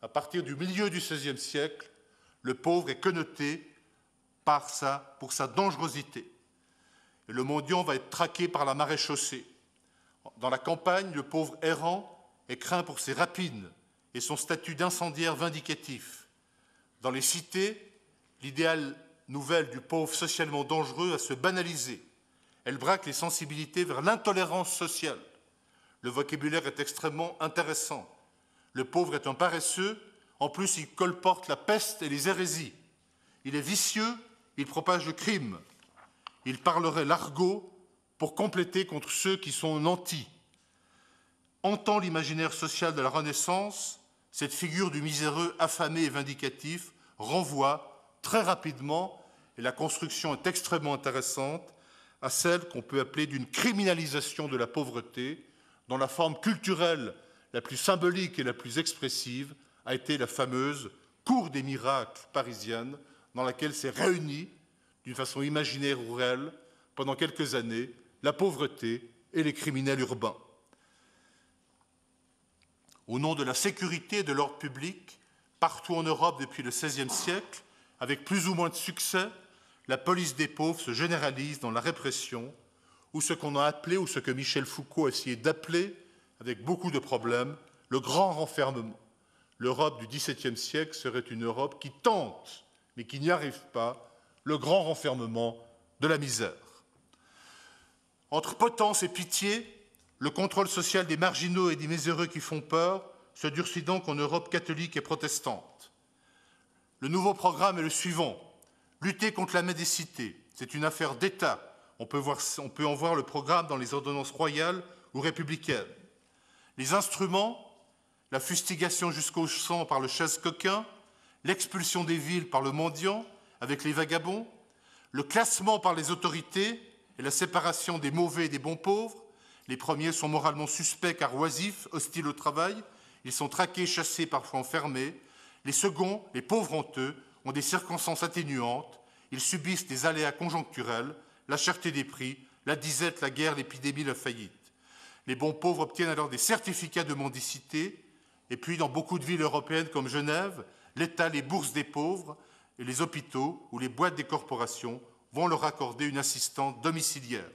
À partir du milieu du XVIe siècle, le pauvre est connoté pour sa dangerosité. Et le mendiant va être traqué par la maréchaussée. Dans la campagne, le pauvre errant est craint pour ses rapines et son statut d'incendiaire vindicatif. Dans les cités, l'idéal nouvelle du pauvre socialement dangereux a se banaliser. Elle braque les sensibilités vers l'intolérance sociale. Le vocabulaire est extrêmement intéressant. Le pauvre est un paresseux, en plus il colporte la peste et les hérésies. Il est vicieux, il propage le crime. Il parlerait l'argot pour compléter contre ceux qui sont nantis. Hantant l'imaginaire social de la Renaissance, cette figure du miséreux affamé et vindicatif renvoie très rapidement, et la construction est extrêmement intéressante, à celle qu'on peut appeler d'une criminalisation de la pauvreté, dont la forme culturelle la plus symbolique et la plus expressive a été la fameuse Cour des miracles parisienne, dans laquelle s'est réunie, d'une façon imaginaire ou réelle, pendant quelques années, la pauvreté et les criminels urbains. Au nom de la sécurité et de l'ordre public, partout en Europe depuis le XVIe siècle, avec plus ou moins de succès, la police des pauvres se généralise dans la répression, ou ce qu'on a appelé, ou ce que Michel Foucault a essayé d'appeler, avec beaucoup de problèmes, le grand renfermement. L'Europe du XVIIe siècle serait une Europe qui tente, mais qui n'y arrive pas, le grand renfermement de la misère. Entre potence et pitié, le contrôle social des marginaux et des miséreux qui font peur se durcit donc en Europe catholique et protestante. Le nouveau programme est le suivant. Lutter contre la mendicité, c'est une affaire d'État. On peut en voir le programme dans les ordonnances royales ou républicaines. Les instruments, la fustigation jusqu'au sang par le chasse-coquin, l'expulsion des villes par le mendiant avec les vagabonds, le classement par les autorités et la séparation des mauvais et des bons pauvres. Les premiers sont moralement suspects car oisifs, hostiles au travail. Ils sont traqués, chassés, parfois enfermés. Les seconds, les pauvres honteux, ont des circonstances atténuantes. Ils subissent des aléas conjoncturels, la cherté des prix, la disette, la guerre, l'épidémie, la faillite. Les bons pauvres obtiennent alors des certificats de mendicité. Et puis, dans beaucoup de villes européennes comme Genève, l'État, les bourses des pauvres et les hôpitaux ou les boîtes des corporations vont leur accorder une assistance domiciliaire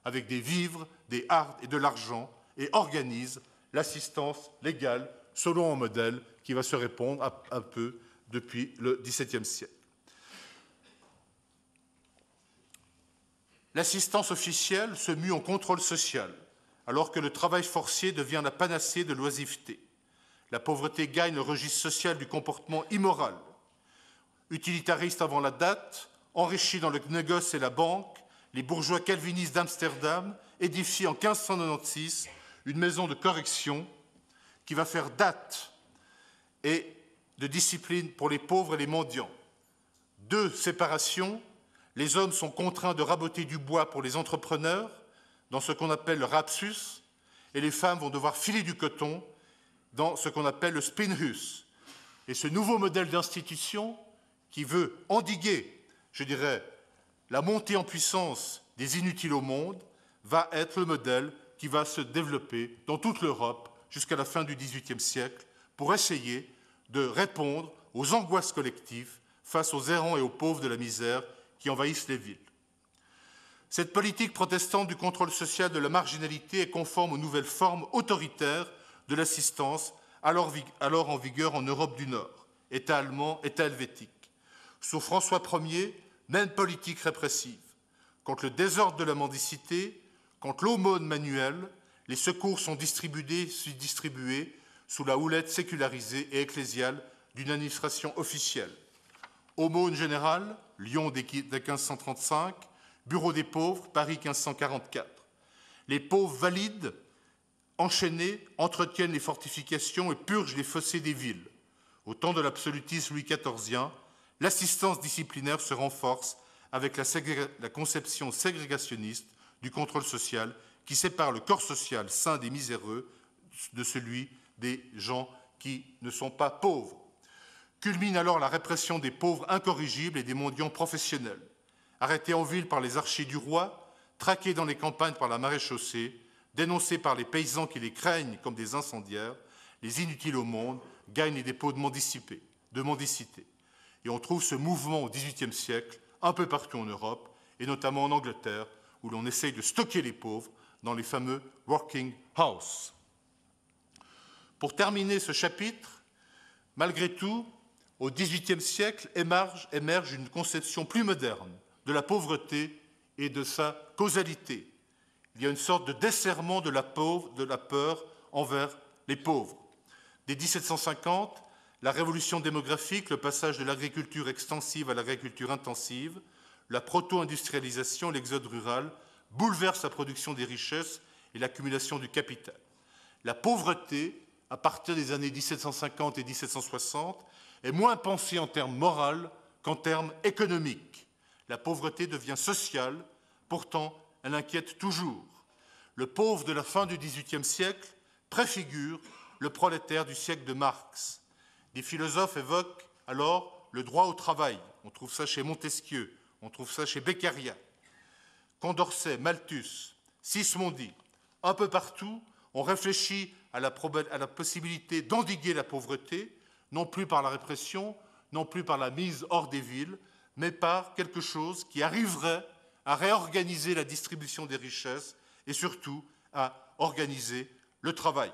avec des vivres, des hardes et de l'argent et organisent l'assistance légale selon un modèle qui va se répandre un peu depuis le XVIIe siècle. L'assistance officielle se mue en contrôle social, alors que le travail forcé devient la panacée de l'oisiveté. La pauvreté gagne le registre social du comportement immoral. Utilitariste avant la date, enrichi dans le négoce et la banque, les bourgeois calvinistes d'Amsterdam édifient en 1596 une maison de correction qui va faire date et de discipline pour les pauvres et les mendiants. 2 séparations, les hommes sont contraints de raboter du bois pour les entrepreneurs, dans ce qu'on appelle le rapsus, et les femmes vont devoir filer du coton dans ce qu'on appelle le spinhus. Et ce nouveau modèle d'institution qui veut endiguer, je dirais, la montée en puissance des inutiles au monde, va être le modèle qui va se développer dans toute l'Europe jusqu'à la fin du XVIIIe siècle pour essayer de répondre aux angoisses collectives face aux errants et aux pauvres de la misère qui envahissent les villes. Cette politique protestante du contrôle social de la marginalité est conforme aux nouvelles formes autoritaires de l'assistance alors en vigueur en Europe du Nord, État allemand, État helvétique. Sous François Ier, même politique répressive. Contre le désordre de la mendicité, contre l'aumône manuelle, les secours sont distribués sous la houlette sécularisée et ecclésiale d'une administration officielle. Aumône générale, Lyon dès 1535, Bureau des pauvres, Paris 1544. Les pauvres valides, enchaînés, entretiennent les fortifications et purgent les fossés des villes. Au temps de l'absolutisme Louis XIVien, l'assistance disciplinaire se renforce avec la conception ségrégationniste du contrôle social qui sépare le corps social sain des miséreux de celui des gens qui ne sont pas pauvres. Culmine alors la répression des pauvres incorrigibles et des mendiants professionnels. Arrêtés en ville par les archers du roi, traqués dans les campagnes par la maréchaussée, dénoncés par les paysans qui les craignent comme des incendiaires, les inutiles au monde gagnent les dépôts de mendicité. Et on trouve ce mouvement au XVIIIe siècle un peu partout en Europe, et notamment en Angleterre, où l'on essaye de stocker les pauvres dans les fameux working house. Pour terminer ce chapitre, malgré tout, au XVIIIe siècle émerge une conception plus moderne de la pauvreté et de sa causalité. Il y a une sorte de desserrement de la peur envers les pauvres. Dès 1750, la révolution démographique, le passage de l'agriculture extensive à l'agriculture intensive, la proto-industrialisation, l'exode rural, bouleversent la production des richesses et l'accumulation du capital. La pauvreté, à partir des années 1750 et 1760, est moins pensée en termes moraux qu'en termes économiques. La pauvreté devient sociale, pourtant elle inquiète toujours. Le pauvre de la fin du XVIIIe siècle préfigure le prolétaire du siècle de Marx. Des philosophes évoquent alors le droit au travail. On trouve ça chez Montesquieu, on trouve ça chez Beccaria. Condorcet, Malthus, Sismondi, un peu partout, on réfléchit à la possibilité d'endiguer la pauvreté, non plus par la répression, non plus par la mise hors des villes, mais par quelque chose qui arriverait à réorganiser la distribution des richesses et surtout à organiser le travail.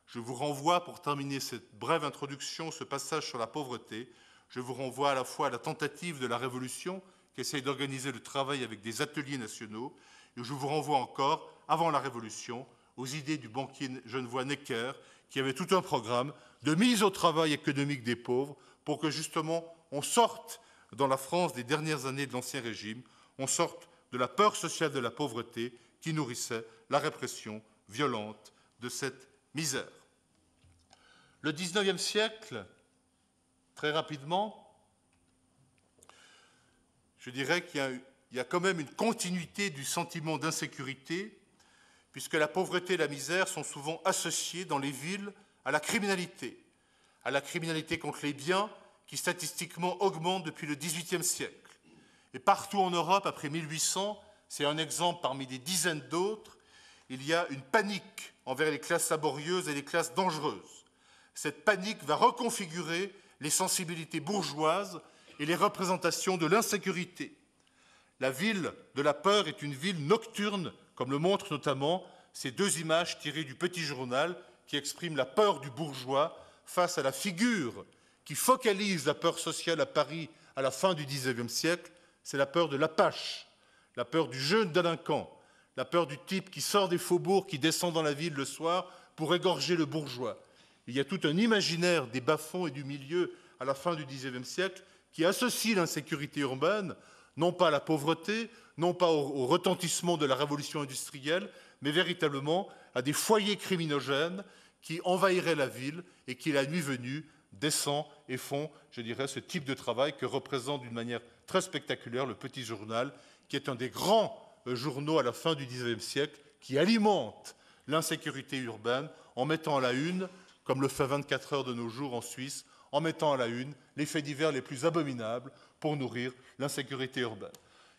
Je vous renvoie, pour terminer cette brève introduction, ce passage sur la pauvreté, je vous renvoie à la fois à la tentative de la Révolution, qui essaye d'organiser le travail avec des ateliers nationaux, et je vous renvoie encore, avant la Révolution, aux idées du banquier genevois Necker, qui avait tout un programme de mise au travail économique des pauvres, pour que justement on sorte, dans la France des dernières années de l'Ancien Régime, on sorte de la peur sociale de la pauvreté qui nourrissait la répression violente de cette misère. Le XIXe siècle, très rapidement, je dirais qu'il y a quand même une continuité du sentiment d'insécurité, puisque la pauvreté et la misère sont souvent associées dans les villes à la criminalité contre les biens qui statistiquement augmente depuis le XVIIIe siècle. Et partout en Europe, après 1800, c'est un exemple parmi des dizaines d'autres, il y a une panique envers les classes laborieuses et les classes dangereuses. Cette panique va reconfigurer les sensibilités bourgeoises et les représentations de l'insécurité. La ville de la peur est une ville nocturne, comme le montrent notamment ces deux images tirées du Petit Journal qui expriment la peur du bourgeois face à la figure qui focalise la peur sociale à Paris à la fin du XIXe siècle, c'est la peur de l'Apache, la peur du jeune délinquant, la peur du type qui sort des faubourgs, qui descend dans la ville le soir pour égorger le bourgeois. Il y a tout un imaginaire des bas-fonds et du milieu à la fin du XIXe siècle qui associe l'insécurité urbaine, non pas à la pauvreté, non pas au retentissement de la révolution industrielle, mais véritablement à des foyers criminogènes qui envahiraient la ville et qui, la nuit venue, descendent et font, je dirais, ce type de travail que représente d'une manière très spectaculaire le Petit Journal, qui est un des grands journaux à la fin du XIXe siècle, qui alimente l'insécurité urbaine en mettant à la une, comme le fait 24 heures de nos jours en Suisse, en mettant à la une les faits divers les plus abominables pour nourrir l'insécurité urbaine.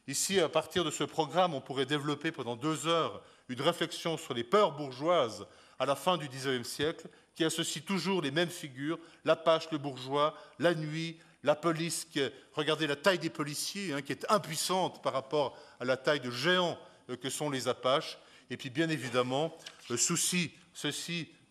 Ici, à partir de ce programme, on pourrait développer pendant 2 heures une réflexion sur les peurs bourgeoises à la fin du XIXe siècle, qui associent toujours les mêmes figures, l'Apache, le bourgeois, la nuit, la police, regardez la taille des policiers, qui est impuissante par rapport à la taille de géants que sont les Apaches, et puis bien évidemment, ceci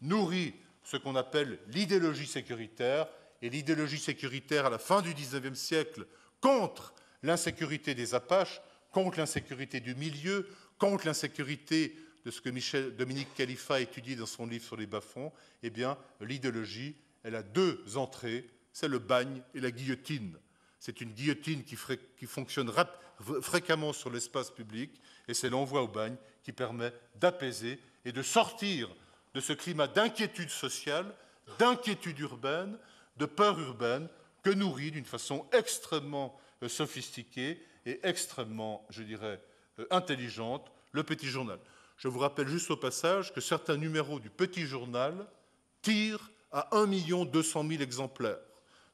nourrit ce qu'on appelle l'idéologie sécuritaire, et l'idéologie sécuritaire à la fin du XIXe siècle contre l'insécurité des Apaches, contre l'insécurité du milieu, contre l'insécurité de ce que Dominique Khalifa a étudié dans son livre sur les bas-fonds, eh bien, l'idéologie, elle a 2 entrées, c'est le bagne et la guillotine. C'est une guillotine qui fonctionne fréquemment sur l'espace public, et c'est l'envoi au bagne qui permet d'apaiser et de sortir de ce climat d'inquiétude sociale, d'inquiétude urbaine, de peur urbaine, que nourrit d'une façon extrêmement sophistiquée et extrêmement, je dirais, intelligente, le Petit Journal. Je vous rappelle juste au passage que certains numéros du Petit Journal tirent à 1 200 000 exemplaires.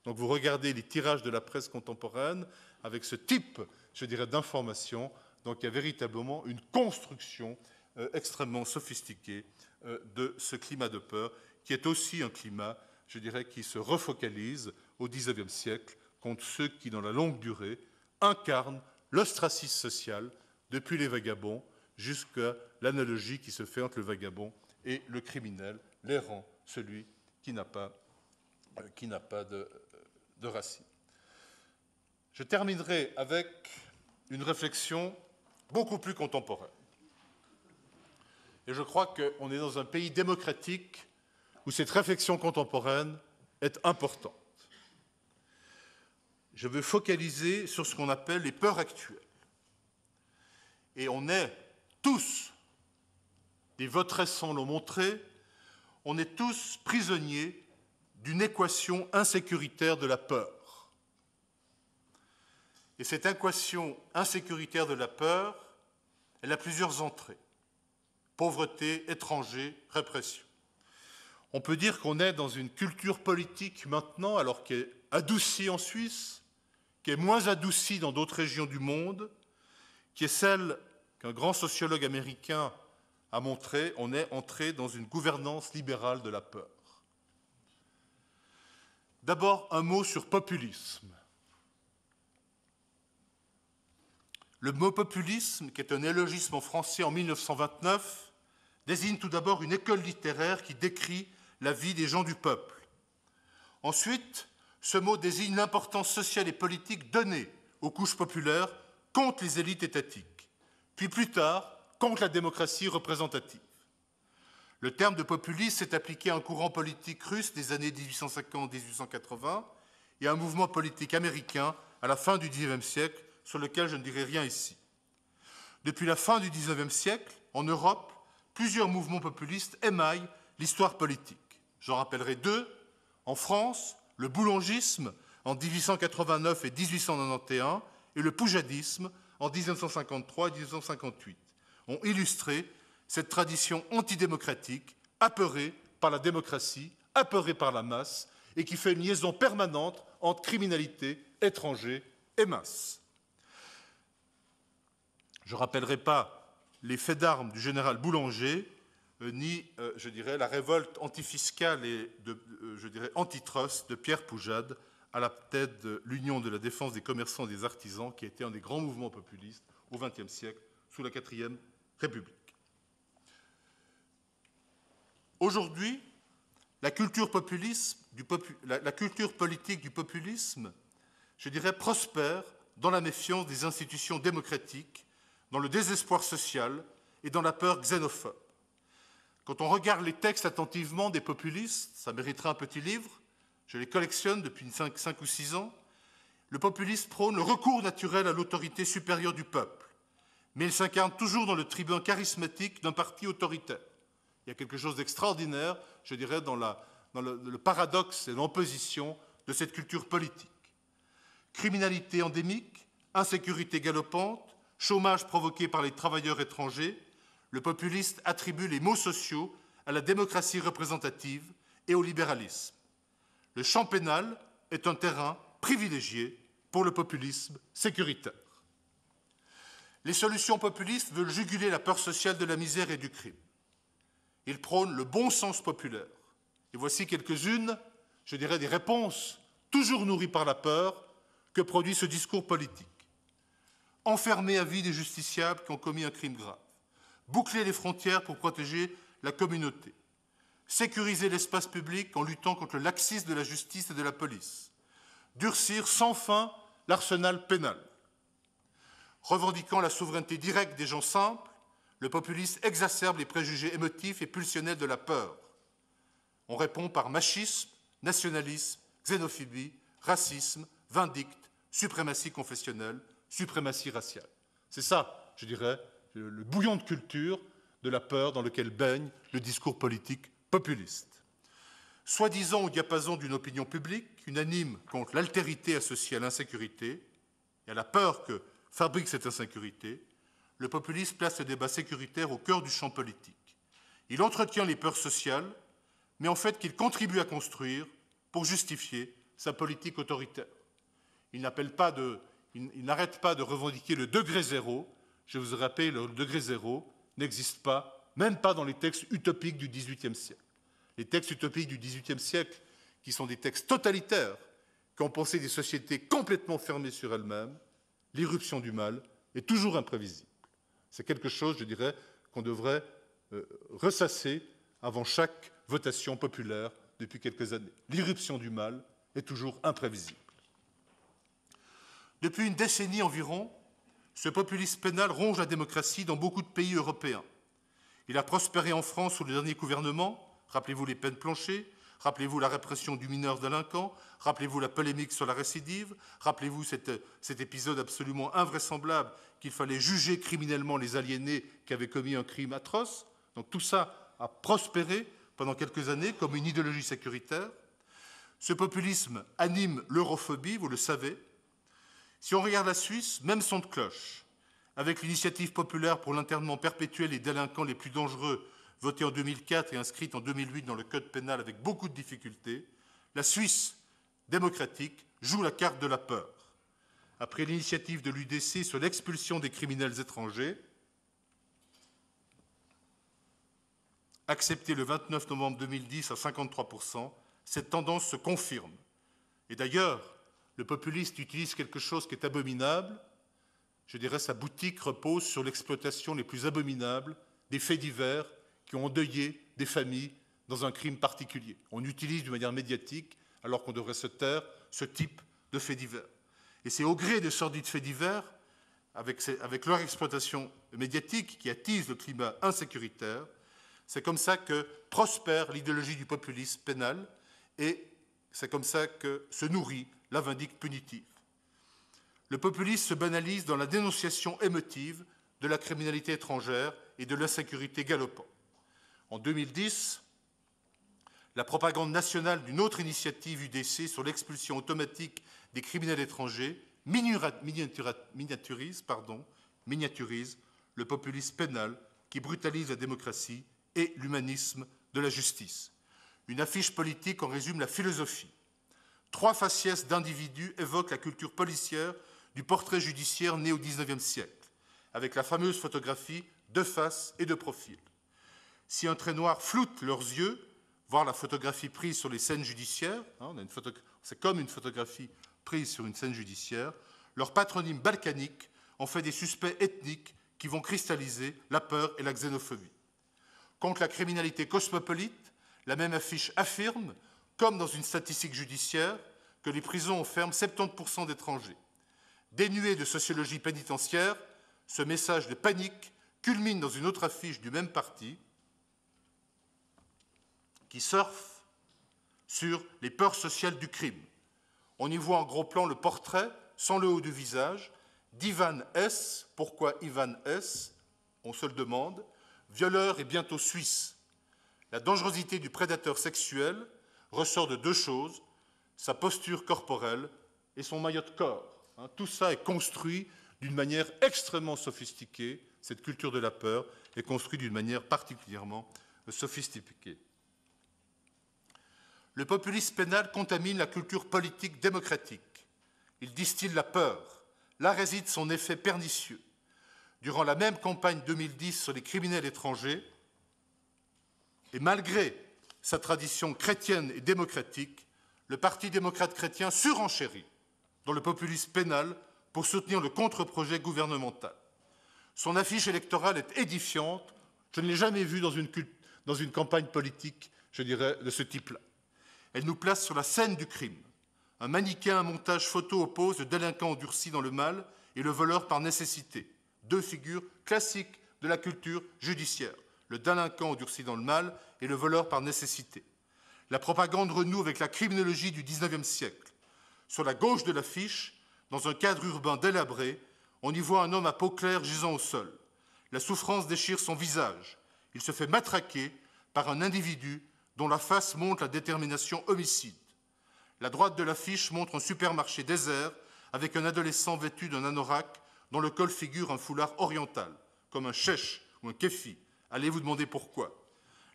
Donc vous regardez les tirages de la presse contemporaine avec ce type, je dirais, d'information. Donc il y a véritablement une construction extrêmement sophistiquée de ce climat de peur, qui est aussi un climat, je dirais, qui se refocalise au XIXe siècle contre ceux qui, dans la longue durée, incarnent l'ostracisme social depuis les vagabonds jusqu'à l'analogie qui se fait entre le vagabond et le criminel, l'errant, celui qui n'a pas de racines. Je terminerai avec une réflexion beaucoup plus contemporaine. Et je crois qu'on est dans un pays démocratique où cette réflexion contemporaine est importante. Je veux focaliser sur ce qu'on appelle les peurs actuelles. Et on est tous, les votes récents l'ont montré, on est tous prisonniers d'une équation insécuritaire de la peur. Et cette équation insécuritaire de la peur, elle a plusieurs entrées. Pauvreté, étrangers, répression. On peut dire qu'on est dans une culture politique maintenant, alors qu'elle est adoucie en Suisse, qui est moins adoucie dans d'autres régions du monde, qui est celle qu'un grand sociologue américain a montré, on est entré dans une gouvernance libérale de la peur. D'abord, un mot sur populisme. Le mot populisme, qui est un élogisme en français en 1929, désigne tout d'abord une école littéraire qui décrit la vie des gens du peuple. Ensuite, ce mot désigne l'importance sociale et politique donnée aux couches populaires contre les élites étatiques, puis plus tard, contre la démocratie représentative. Le terme de populisme s'est appliqué à un courant politique russe des années 1850-1880 et à un mouvement politique américain à la fin du XIXe siècle, sur lequel je ne dirai rien ici. Depuis la fin du XIXe siècle, en Europe, plusieurs mouvements populistes émaillent l'histoire politique. J'en rappellerai 2. En France, le boulangisme en 1889 et 1891 et le poujadisme en 1953 et 1958 ont illustré cette tradition antidémocratique, apeurée par la démocratie, apeurée par la masse, et qui fait une liaison permanente entre criminalité, étrangers et masse. Je ne rappellerai pas les faits d'armes du général Boulanger, ni, je dirais, la révolte antifiscale et, je dirais, antitrust de Pierre Poujade à la tête de l'Union de la défense des commerçants et des artisans, qui a été un des grands mouvements populistes au XXe siècle, sous la 4e République. Aujourd'hui, la culture politique du populisme, je dirais, prospère dans la méfiance des institutions démocratiques, dans le désespoir social et dans la peur xénophobe. Quand on regarde les textes attentivement des populistes, ça mériterait un petit livre, je les collectionne depuis 5 ou 6 ans, le populisme prône le recours naturel à l'autorité supérieure du peuple, mais il s'incarne toujours dans le tribun charismatique d'un parti autoritaire. Il y a quelque chose d'extraordinaire, je dirais, dans le paradoxe et l'opposition de cette culture politique. Criminalité endémique, insécurité galopante, chômage provoqué par les travailleurs étrangers, le populiste attribue les maux sociaux à la démocratie représentative et au libéralisme. Le champ pénal est un terrain privilégié pour le populisme sécuritaire. Les solutions populistes veulent juguler la peur sociale de la misère et du crime. Ils prônent le bon sens populaire. Et voici quelques-unes, je dirais, des réponses toujours nourries par la peur que produit ce discours politique. Enfermer à vie des justiciables qui ont commis un crime grave. Boucler les frontières pour protéger la communauté. Sécuriser l'espace public en luttant contre le laxisme de la justice et de la police. Durcir sans fin l'arsenal pénal. Revendiquant la souveraineté directe des gens simples, le populisme exacerbe les préjugés émotifs et pulsionnels de la peur. On répond par machisme, nationalisme, xénophobie, racisme, vindicte, suprématie confessionnelle, suprématie raciale. C'est ça, je dirais, le bouillon de culture de la peur dans lequel baigne le discours politique populiste. Soi-disant au diapason d'une opinion publique, unanime contre l'altérité associée à l'insécurité et à la peur que fabrique cette insécurité, le populisme place le débat sécuritaire au cœur du champ politique. Il entretient les peurs sociales, mais en fait qu'il contribue à construire pour justifier sa politique autoritaire. Il n'arrête pas de revendiquer le degré zéro. Je vous rappelle, le degré zéro n'existe pas, même pas dans les textes utopiques du XVIIIe siècle. Les textes utopiques du XVIIIe siècle, qui sont des textes totalitaires, qui ont pensé des sociétés complètement fermées sur elles-mêmes, l'irruption du mal est toujours imprévisible. C'est quelque chose, je dirais, qu'on devrait ressasser avant chaque votation populaire depuis quelques années. L'irruption du mal est toujours imprévisible. Depuis une décennie environ, ce populisme pénal ronge la démocratie dans beaucoup de pays européens. Il a prospéré en France sous le dernier gouvernement. Rappelez-vous les peines planchées, rappelez-vous la répression du mineur délinquant, rappelez-vous la polémique sur la récidive, rappelez-vous cet épisode absolument invraisemblable qu'il fallait juger criminellement les aliénés qui avaient commis un crime atroce. Donc tout ça a prospéré pendant quelques années comme une idéologie sécuritaire. Ce populisme anime l'europhobie, vous le savez. Si on regarde la Suisse, même son de cloche, avec l'initiative populaire pour l'internement perpétuel des délinquants les plus dangereux, votée en 2004 et inscrite en 2008 dans le code pénal avec beaucoup de difficultés, la Suisse démocratique joue la carte de la peur. Après l'initiative de l'UDC sur l'expulsion des criminels étrangers, acceptée le 29 novembre 2010 à 53%, cette tendance se confirme. Et d'ailleurs, le populiste utilise quelque chose qui est abominable. Je dirais sa boutique repose sur l'exploitation les plus abominables des faits divers qui ont endeuillé des familles dans un crime particulier. On utilise d'une manière médiatique, alors qu'on devrait se taire, ce type de faits divers. Et c'est au gré des sordides faits divers, avec leur exploitation médiatique qui attise le climat insécuritaire, c'est comme ça que prospère l'idéologie du populisme pénal et c'est comme ça que se nourrit la vindicte punitive. Le populisme se banalise dans la dénonciation émotive de la criminalité étrangère et de l'insécurité galopante. En 2010, la propagande nationale d'une autre initiative UDC sur l'expulsion automatique des criminels étrangers miniaturise le populisme pénal qui brutalise la démocratie et l'humanisme de la justice. Une affiche politique en résume la philosophie. 3 faciès d'individus évoquent la culture policière du portrait judiciaire né au XIXe siècle, avec la fameuse photographie de face et de profil. Si un trait noir floute leurs yeux, voir la photographie prise sur les scènes judiciaires, hein, c'est comme une photographie prise sur une scène judiciaire, leur patronyme balkanique en fait des suspects ethniques qui vont cristalliser la peur et la xénophobie. Contre la criminalité cosmopolite, la même affiche affirme, comme dans une statistique judiciaire, que les prisons enferment 70% d'étrangers. Dénué de sociologie pénitentiaire, ce message de panique culmine dans une autre affiche du même parti qui surfe sur les peurs sociales du crime. On y voit en gros plan le portrait, sans le haut du visage, d'Ivan S. Pourquoi Ivan S? On se le demande. Violeur et bientôt suisse. La dangerosité du prédateur sexuel ressort de deux choses, sa posture corporelle et son maillot de corps. Tout ça est construit d'une manière extrêmement sophistiquée. Cette culture de la peur est construite d'une manière particulièrement sophistiquée. Le populisme pénal contamine la culture politique démocratique. Il distille la peur. Là réside son effet pernicieux. Durant la même campagne 2010 sur les criminels étrangers, et malgré sa tradition chrétienne et démocratique, le Parti démocrate chrétien surenchérit dans le populisme pénal pour soutenir le contre-projet gouvernemental. Son affiche électorale est édifiante. Je ne l'ai jamais vue dans une campagne politique, je dirais, de ce type-là. Elle nous place sur la scène du crime. Un manichéen, un montage photo oppose le délinquant endurci dans le mal et le voleur par nécessité. Deux figures classiques de la culture judiciaire. Le délinquant endurci dans le mal et le voleur par nécessité. La propagande renoue avec la criminologie du XIXe siècle. Sur la gauche de l'affiche, dans un cadre urbain délabré, on y voit un homme à peau claire gisant au sol. La souffrance déchire son visage. Il se fait matraquer par un individu dont la face montre la détermination homicide. La droite de l'affiche montre un supermarché désert avec un adolescent vêtu d'un anorak dont le col figure un foulard oriental, comme un chèche ou un kéfi. Allez vous demander pourquoi.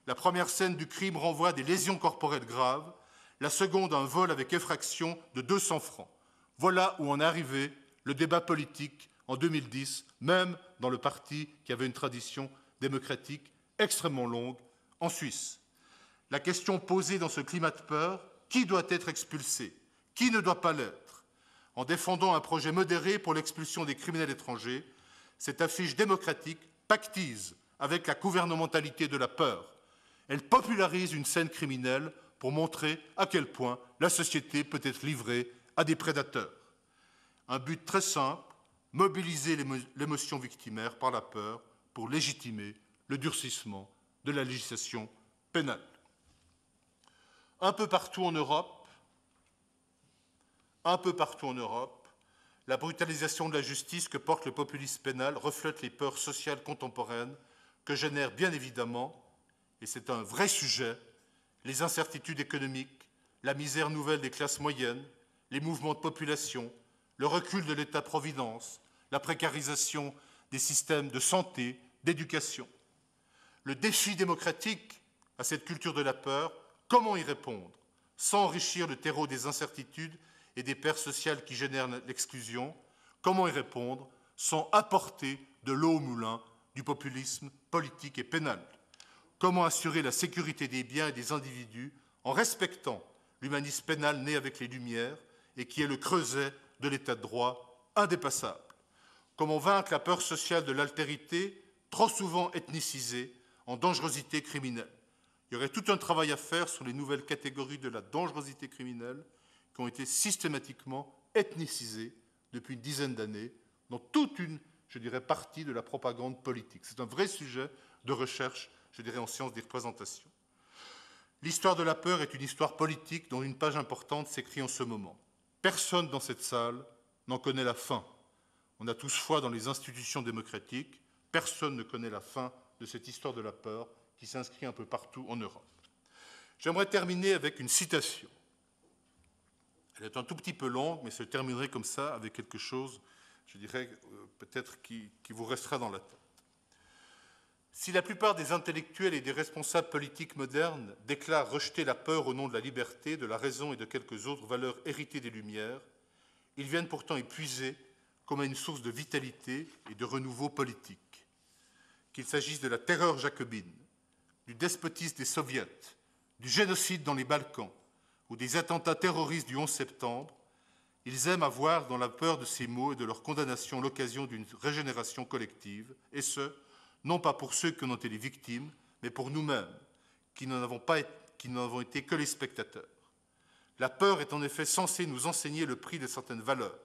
La première scène du crime renvoie à des lésions corporelles graves, la seconde à un vol avec effraction de 200 francs. Voilà où en est arrivé le débat politique en 2010, même dans le parti qui avait une tradition démocratique extrêmement longue en Suisse. La question posée dans ce climat de peur, qui doit être expulsé? Qui ne doit pas l'être? En défendant un projet modéré pour l'expulsion des criminels étrangers, cette affiche démocratique pactise avec la gouvernementalité de la peur. Elle popularise une scène criminelle pour montrer à quel point la société peut être livrée à des prédateurs. Un but très simple, mobiliser l'émotion victimaire par la peur pour légitimer le durcissement de la législation pénale. Un peu partout en Europe, la brutalisation de la justice que porte le populisme pénal reflète les peurs sociales contemporaines que génèrent bien évidemment, et c'est un vrai sujet, les incertitudes économiques, la misère nouvelle des classes moyennes, les mouvements de population, le recul de l'État-providence, la précarisation des systèmes de santé, d'éducation. Le défi démocratique à cette culture de la peur, comment y répondre sans enrichir le terreau des incertitudes et des peurs sociales qui génèrent l'exclusion? Comment y répondre sans apporter de l'eau au moulin du populisme politique et pénal? Comment assurer la sécurité des biens et des individus en respectant l'humanisme pénal né avec les Lumières et qui est le creuset de l'état de droit indépassable? Comment vaincre la peur sociale de l'altérité, trop souvent ethnicisée, en dangerosité criminelle? Il y aurait tout un travail à faire sur les nouvelles catégories de la dangerosité criminelle qui ont été systématiquement ethnicisées depuis une dizaine d'années dans toute une, je dirais, partie de la propagande politique. C'est un vrai sujet de recherche, je dirais, en sciences des représentations. L'histoire de la peur est une histoire politique dont une page importante s'écrit en ce moment. Personne dans cette salle n'en connaît la fin. On a tous foi dans les institutions démocratiques. Personne ne connaît la fin de cette histoire de la peur qui s'inscrit un peu partout en Europe. J'aimerais terminer avec une citation. Elle est un tout petit peu longue, mais je terminerai comme ça avec quelque chose, je dirais, peut-être qui vous restera dans la tête. Si la plupart des intellectuels et des responsables politiques modernes déclarent rejeter la peur au nom de la liberté, de la raison et de quelques autres valeurs héritées des Lumières, ils viennent pourtant y puiser comme à une source de vitalité et de renouveau politique. Qu'il s'agisse de la terreur jacobine, du despotisme des soviets, du génocide dans les Balkans ou des attentats terroristes du 11 septembre, ils aiment avoir dans la peur de ces mots et de leur condamnation l'occasion d'une régénération collective, et ce, non pas pour ceux qui en ont été les victimes, mais pour nous-mêmes, qui n'en avons été que les spectateurs. La peur est en effet censée nous enseigner le prix de certaines valeurs.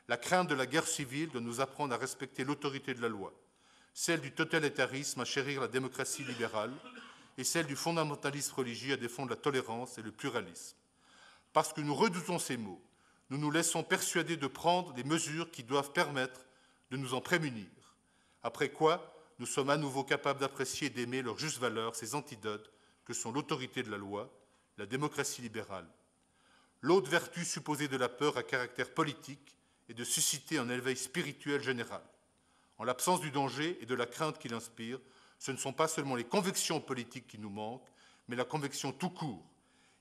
La crainte de la guerre civile doit nous apprendre à respecter l'autorité de la loi, celle du totalitarisme à chérir la démocratie libérale et celle du fondamentalisme religieux à défendre la tolérance et le pluralisme. Parce que nous redoutons ces mots, nous nous laissons persuader de prendre des mesures qui doivent permettre de nous en prémunir. Après quoi, nous sommes à nouveau capables d'apprécier et d'aimer leur juste valeur, ces antidotes que sont l'autorité de la loi, la démocratie libérale. L'autre vertu supposée de la peur à caractère politique est de susciter un éveil spirituel général. En l'absence du danger et de la crainte qu'il inspire, ce ne sont pas seulement les convictions politiques qui nous manquent, mais la conviction tout court,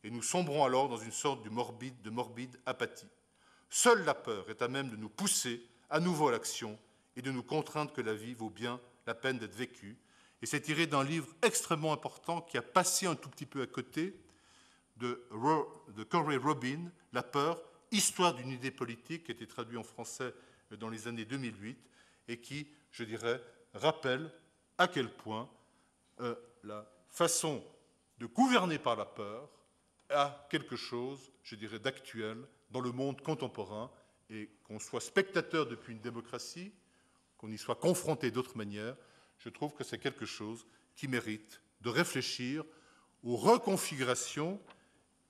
et nous sombrons alors dans une sorte de morbide apathie. Seule la peur est à même de nous pousser à nouveau à l'action et de nous contraindre que la vie vaut bien la peine d'être vécue. Et c'est tiré d'un livre extrêmement important qui a passé un tout petit peu à côté de Corey Robin, La peur, histoire d'une idée politique, qui a été traduit en français dans les années 2008 et qui, je dirais, rappelle à quel point la façon de gouverner par la peur a quelque chose, je dirais, d'actuel dans le monde contemporain, et qu'on soit spectateur depuis une démocratie, qu'on y soit confronté d'autres manières, je trouve que c'est quelque chose qui mérite de réfléchir aux reconfigurations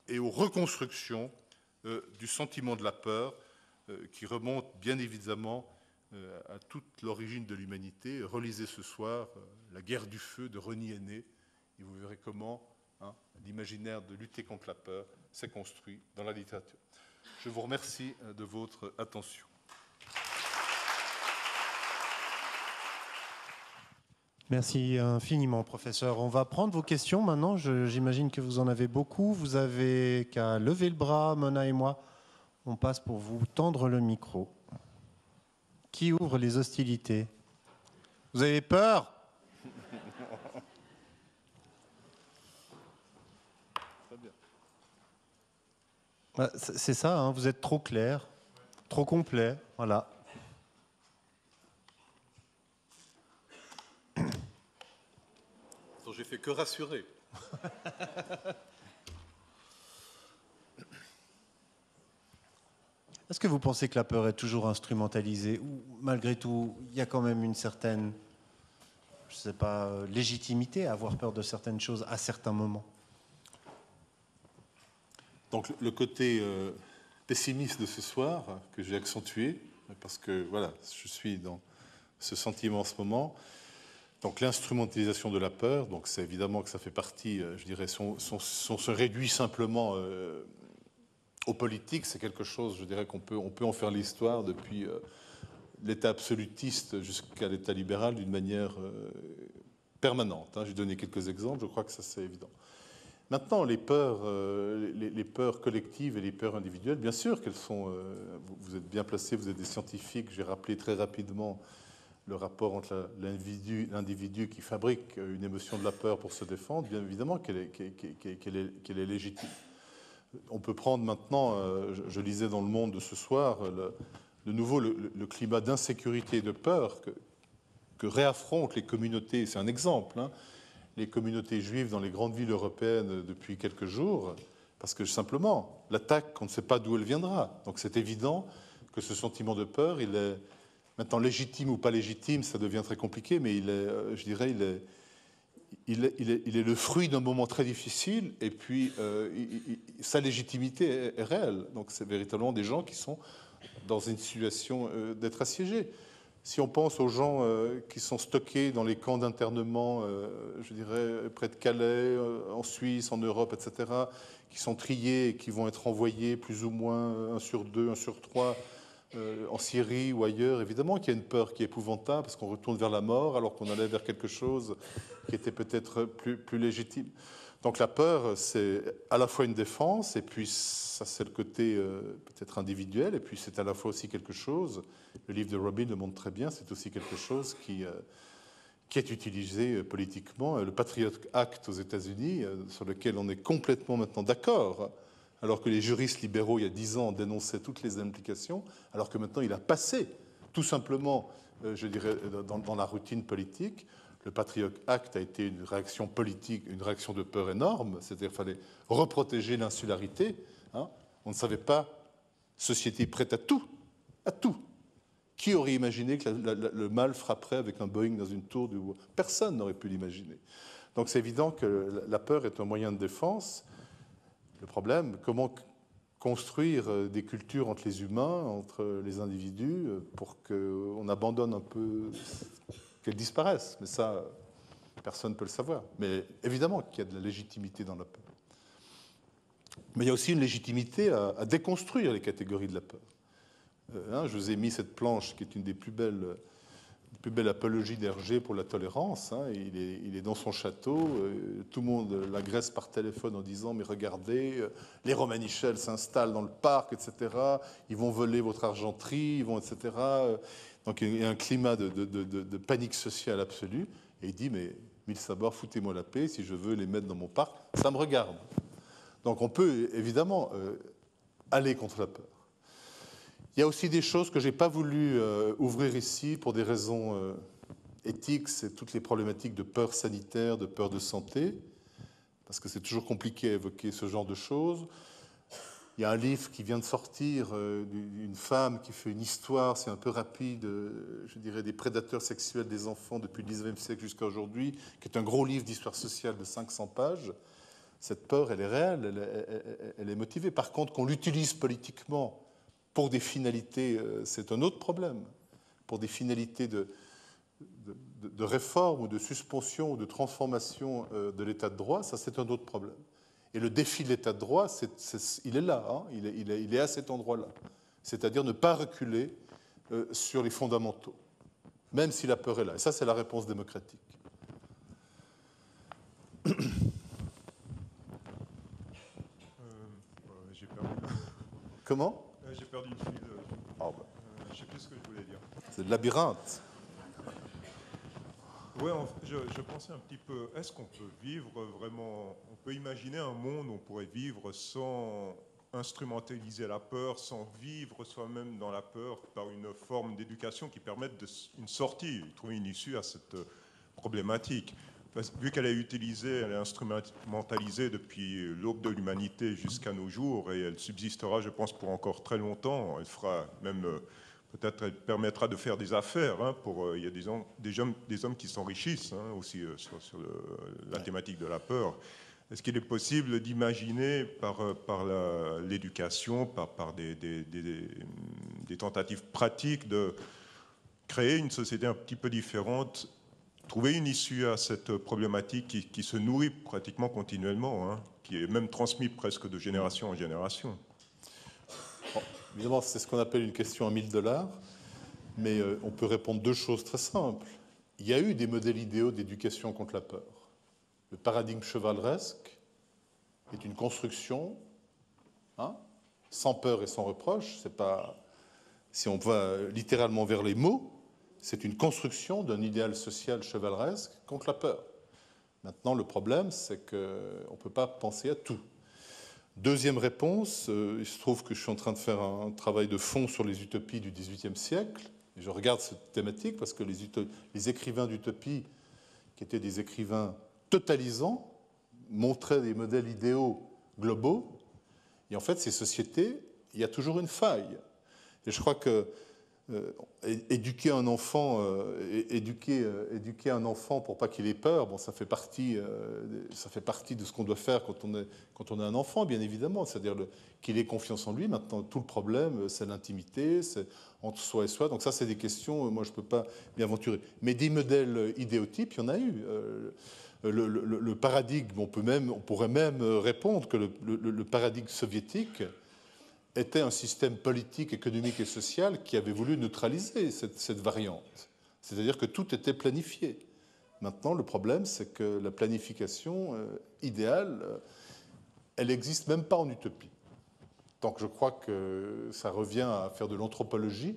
et aux reconstructions du sentiment de la peur, qui remonte bien évidemment à toute l'origine de l'humanité. Relisez ce soir La guerre du feu de René Henné, et vous verrez comment l'imaginaire de lutter contre la peur s'est construit dans la littérature. Je vous remercie de votre attention. Merci infiniment, professeur. On va prendre vos questions maintenant. J'imagine que vous en avez beaucoup. Vous avez qu'à lever le bras, Mona et moi. On passe pour vous tendre le micro. Qui ouvre les hostilités? Vous avez peur? C'est ça, hein, vous êtes trop clair, trop complet, voilà. J'ai fait que rassurer. Est-ce que vous pensez que la peur est toujours instrumentalisée, ou malgré tout, il y a quand même une certaine, je ne sais pas, légitimité à avoir peur de certaines choses à certains moments? Donc le côté pessimiste de ce soir, que j'ai accentué, parce que voilà, je suis dans ce sentiment en ce moment. Donc l'instrumentalisation de la peur, donc c'est évidemment que ça fait partie, je dirais, si on se réduit simplement aux politiques, c'est quelque chose, je dirais, qu'on peut en faire l'histoire depuis l'état absolutiste jusqu'à l'état libéral d'une manière permanente. J'ai donné quelques exemples, je crois que ça c'est évident. Maintenant, les peurs collectives et les peurs individuelles, bien sûr qu'elles sont... vous êtes bien placés, vous êtes des scientifiques. J'ai rappelé très rapidement le rapport entre l'individu qui fabrique une émotion de la peur pour se défendre. Bien évidemment qu'elle est légitime. On peut prendre maintenant, je lisais dans Le Monde de ce soir, de nouveau le climat d'insécurité et de peur que réaffrontent les communautés. C'est un exemple, les communautés juives dans les grandes villes européennes depuis quelques jours, parce que simplement, l'attaque, on ne sait pas d'où elle viendra. Donc c'est évident que ce sentiment de peur, il est maintenant légitime ou pas légitime, ça devient très compliqué, mais il est, je dirais, il est le fruit d'un moment très difficile, et puis sa légitimité est réelle. Donc c'est véritablement des gens qui sont dans une situation d'être assiégés. Si on pense aux gens qui sont stockés dans les camps d'internement, je dirais, près de Calais, en Suisse, en Europe, etc., qui sont triés et qui vont être envoyés plus ou moins 1 sur 2, 1 sur 3 en Syrie ou ailleurs, évidemment qu'il y a une peur qui est épouvantable parce qu'on retourne vers la mort alors qu'on allait vers quelque chose qui était peut-être plus légitime. Donc la peur, c'est à la fois une défense, et puis ça c'est le côté peut-être individuel, et puis c'est à la fois aussi quelque chose, le livre de Robin le montre très bien, c'est aussi quelque chose qui qui est utilisé politiquement, le Patriot Act aux États-Unis, sur lequel on est complètement maintenant d'accord, alors que les juristes libéraux, il y a 10 ans, dénonçaient toutes les implications, alors que maintenant il a passé, tout simplement, je dirais, dans la routine politique. Le Patriot Act a été une réaction politique, une réaction de peur énorme, c'est-à-dire qu'il fallait reprotéger l'insularité. Hein. On ne savait pas, société prête à tout, à tout. Qui aurait imaginé que le mal frapperait avec un Boeing dans une tour du... Personne n'aurait pu l'imaginer. Donc c'est évident que la peur est un moyen de défense. Le problème, comment construire des cultures entre les humains, entre les individus, pour qu'on abandonne un peu, qu'elles disparaissent. Mais ça, personne ne peut le savoir. Mais évidemment qu'il y a de la légitimité dans la peur. Mais il y a aussi une légitimité à déconstruire les catégories de la peur. Je vous ai mis cette planche qui est une des plus belles apologies d'Hergé pour la tolérance. Il est dans son château, tout le monde l'agresse par téléphone en disant « mais regardez, les Romanichels s'installent dans le parc, etc. Ils vont voler votre argenterie, ils vont, etc. » Donc il y a un climat de panique sociale absolue. Et il dit « mais mille sabords, foutez-moi la paix, si je veux les mettre dans mon parc, ça me regarde. » Donc on peut évidemment aller contre la peur. Il y a aussi des choses que je n'ai pas voulu ouvrir ici pour des raisons éthiques, c'est toutes les problématiques de peur sanitaire, de peur de santé, parce que c'est toujours compliqué à évoquer ce genre de choses. Il y a un livre qui vient de sortir d'une femme qui fait une histoire, c'est un peu rapide, je dirais, des prédateurs sexuels des enfants depuis le 19e siècle jusqu'à aujourd'hui, qui est un gros livre d'histoire sociale de 500 pages. Cette peur, elle est réelle, elle est motivée. Par contre, qu'on l'utilise politiquement pour des finalités, c'est un autre problème. Pour des finalités de réforme ou de suspension ou de transformation de l'état de droit, ça c'est un autre problème. Et le défi de l'état de droit, il est là, hein, il est à cet endroit-là. C'est-à-dire ne pas reculer sur les fondamentaux, même si la peur est là. Et ça, c'est la réponse démocratique. J'ai perdu. Comment ? J'ai perdu le fil. Oh, bah. Je ne sais plus ce que je voulais dire. C'est le labyrinthe. Oui, je pensais un petit peu, est-ce qu'on peut vivre vraiment, on peut imaginer un monde où on pourrait vivre sans instrumentaliser la peur, sans vivre soi-même dans la peur par une forme d'éducation qui permette une sortie, trouver une issue à cette problématique. Vu qu'elle est utilisée, elle est instrumentalisée depuis l'aube de l'humanité jusqu'à nos jours et elle subsistera, je pense, pour encore très longtemps. Elle fera même, peut-être, elle permettra de faire des affaires. Hein, il y a des hommes qui s'enrichissent hein, aussi sur la thématique de la peur. Est-ce qu'il est possible d'imaginer par l'éducation, par des tentatives pratiques de créer une société un petit peu différente, trouver une issue à cette problématique qui se nourrit pratiquement continuellement, hein, qui est même transmise presque de génération en génération. Bon, évidemment, c'est ce qu'on appelle une question à $1000, mais on peut répondre deux choses très simples. Il y a eu des modèles idéaux d'éducation contre la peur. Le paradigme chevaleresque est une construction, hein, sans peur et sans reproche. C'est pas, si on va littéralement vers les mots, c'est une construction d'un idéal social chevaleresque contre la peur. Maintenant, le problème, c'est qu'on ne peut pas penser à tout. Deuxième réponse, il se trouve que je suis en train de faire un travail de fond sur les utopies du XVIIIe siècle. Et je regarde cette thématique parce que les écrivains d'utopie, qui étaient des écrivains totalisants, montraient des modèles idéaux globaux. Et en fait, ces sociétés, il y a toujours une faille. Et je crois que éduquer un enfant pour pas qu'il ait peur, bon, ça fait partie de ce qu'on doit faire quand on est un enfant, bien évidemment, c'est-à-dire qu'il ait confiance en lui. Maintenant, tout le problème, c'est l'intimité, c'est entre soi et soi. Donc ça, c'est des questions, moi, je peux pas m'y aventurer. Mais des modèles idéotypes, il y en a eu. Le paradigme, on pourrait même répondre que le paradigme soviétique était un système politique, économique et social qui avait voulu neutraliser cette variante. C'est-à-dire que tout était planifié. Maintenant, le problème, c'est que la planification idéale, elle n'existe même pas en utopie. Donc je crois que ça revient à faire de l'anthropologie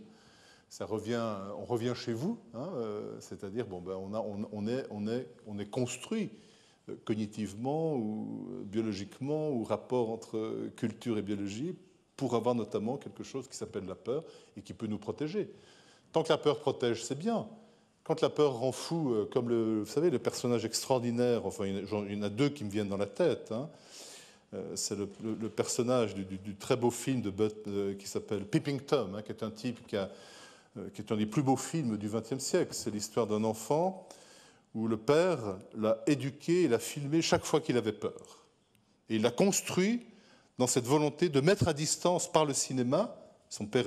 on revient chez vous, hein, c'est-à-dire bon, ben, on est construit cognitivement ou biologiquement, ou rapport entre culture et biologie, pour avoir notamment quelque chose qui s'appelle la peur et qui peut nous protéger. Tant que la peur protège, c'est bien. Quand la peur rend fou, comme vous savez, le personnage extraordinaire, enfin il y en a deux qui me viennent dans la tête, hein, c'est le personnage du très beau film qui s'appelle Peeping Tom, hein, qui est un type qui est un des plus beaux films du XXe siècle. C'est l'histoire d'un enfant où le père l'a éduqué et l'a filmé chaque fois qu'il avait peur. Et il l'a construit dans cette volonté de mettre à distance par le cinéma, son père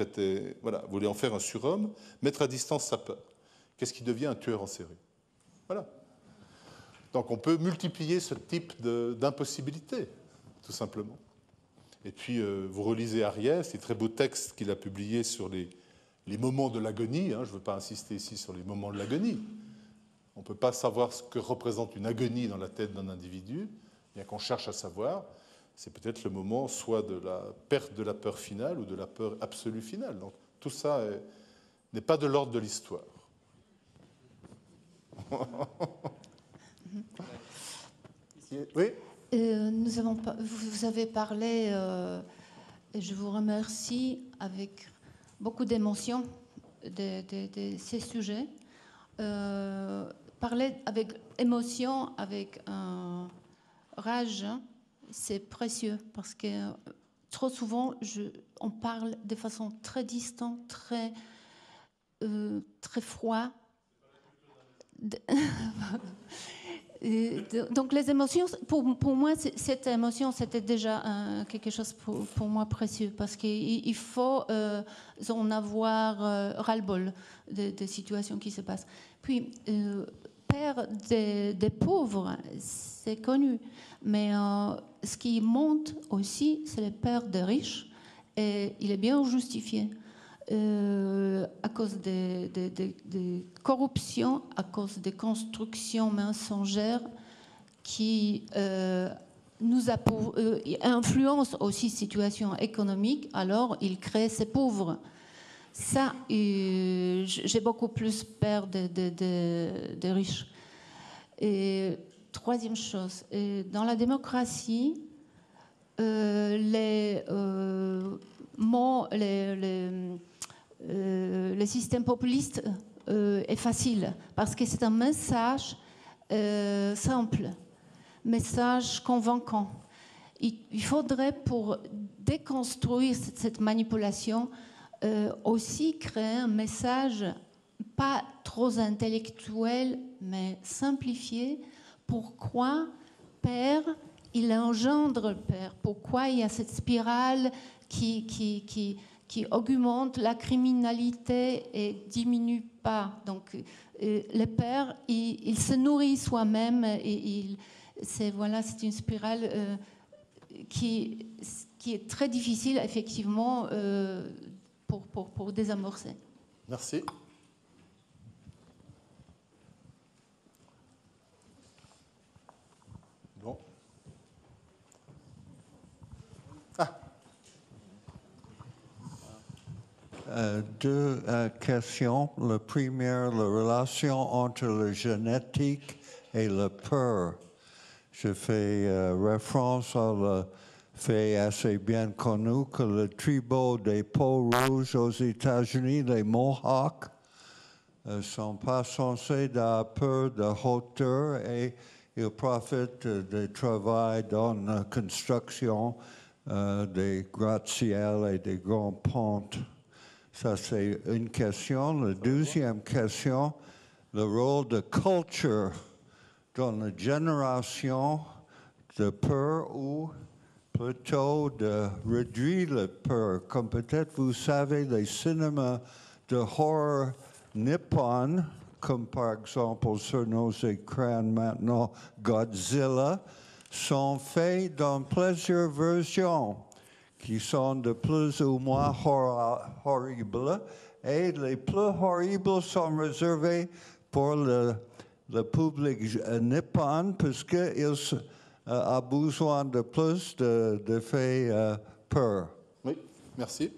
voulait en faire un surhomme, mettre à distance sa peur. Qu'est-ce qui devient un tueur en série? Voilà. Donc on peut multiplier ce type d'impossibilité, tout simplement. Et puis vous relisez Ariès, ces très beaux textes qu'il a publiés sur les moments de l'agonie, hein, je ne veux pas insister ici sur les moments de l'agonie. On ne peut pas savoir ce que représente une agonie dans la tête d'un individu, bien qu'on cherche à savoir. C'est peut-être le moment soit de la perte de la peur finale ou de la peur absolue finale. Donc tout ça n'est pas de l'ordre de l'histoire. Oui. Vous avez parlé, et je vous remercie, avec beaucoup d'émotion de ces sujets. Parler avec émotion, avec rage, c'est précieux parce que trop souvent, on parle de façon très distante, très froid. Donc les émotions, pour moi, cette émotion, c'était déjà quelque chose pour moi précieux parce qu'il faut en avoir ras-le-bol des situations qui se passent. Puis, père des pauvres, c'est connu, mais ce qui monte aussi, c'est le père des riches, et il est bien justifié. À cause de corruption, à cause des constructions mensongères qui influencent aussi la situation économique, alors il crée ces pauvres. Ça, j'ai beaucoup plus peur des riches. Et troisième chose, dans la démocratie, le système populiste est facile parce que c'est un message simple, message convaincant. Il faudrait, pour déconstruire cette manipulation, aussi créer un message pas trop intellectuel, mais simplifié. Pourquoi père, il engendre le père? Pourquoi il y a cette spirale qui augmente la criminalité et diminue pas? Donc, le père, il se nourrit soi-même et c'est une spirale qui est très difficile, effectivement, pour désamorcer. Merci. Bon. Deux questions. La première, la relation entre la génétique et la peur. Je fais référence à le fait assez bien connu que le tribal des peaux rouges aux États-Unis, les Mohawks, ne sont pas censés avoir peur de hauteur et ils profitent du travail dans la construction des gratte-ciels et des grandes pentes. Ça, c'est une question. La deuxième question, le rôle de culture dans la génération de peur ou plutôt de réduire la peur. Comme peut-être vous savez, les cinémas de horreur nippon, comme par exemple sur nos écrans maintenant Godzilla, sont faits dans plusieurs versions qui sont de plus ou moins horribles, et les plus horribles sont réservés pour le public nippon, puisqu'il a besoin de plus d'effets peur. Oui, merci.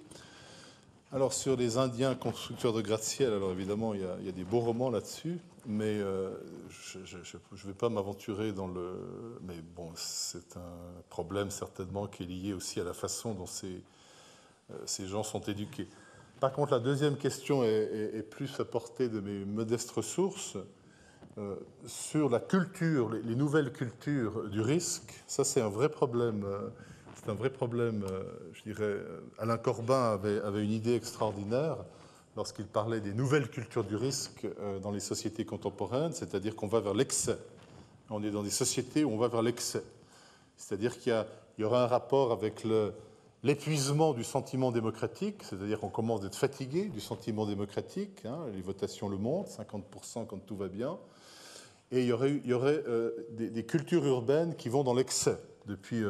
Alors sur les Indiens constructeurs de gratte-ciel, alors évidemment il y a des beaux romans là-dessus, mais je ne vais pas m'aventurer dans le... Mais bon, c'est un problème certainement qui est lié aussi à la façon dont ces gens sont éduqués. Par contre, la deuxième question est plus à portée de mes modestes ressources. Sur la culture, les nouvelles cultures du risque, ça c'est un vrai problème. C'est un vrai problème, je dirais. Alain Corbin avait une idée extraordinaire lorsqu'il parlait des nouvelles cultures du risque dans les sociétés contemporaines, c'est-à-dire qu'on va vers l'excès. On est dans des sociétés où on va vers l'excès. C'est-à-dire qu'il y aura un rapport avec l'épuisement du sentiment démocratique, c'est-à-dire qu'on commence d'être fatigué du sentiment démocratique, hein, les votations le montrent, 50% quand tout va bien, et il y aurait des cultures urbaines qui vont dans l'excès depuis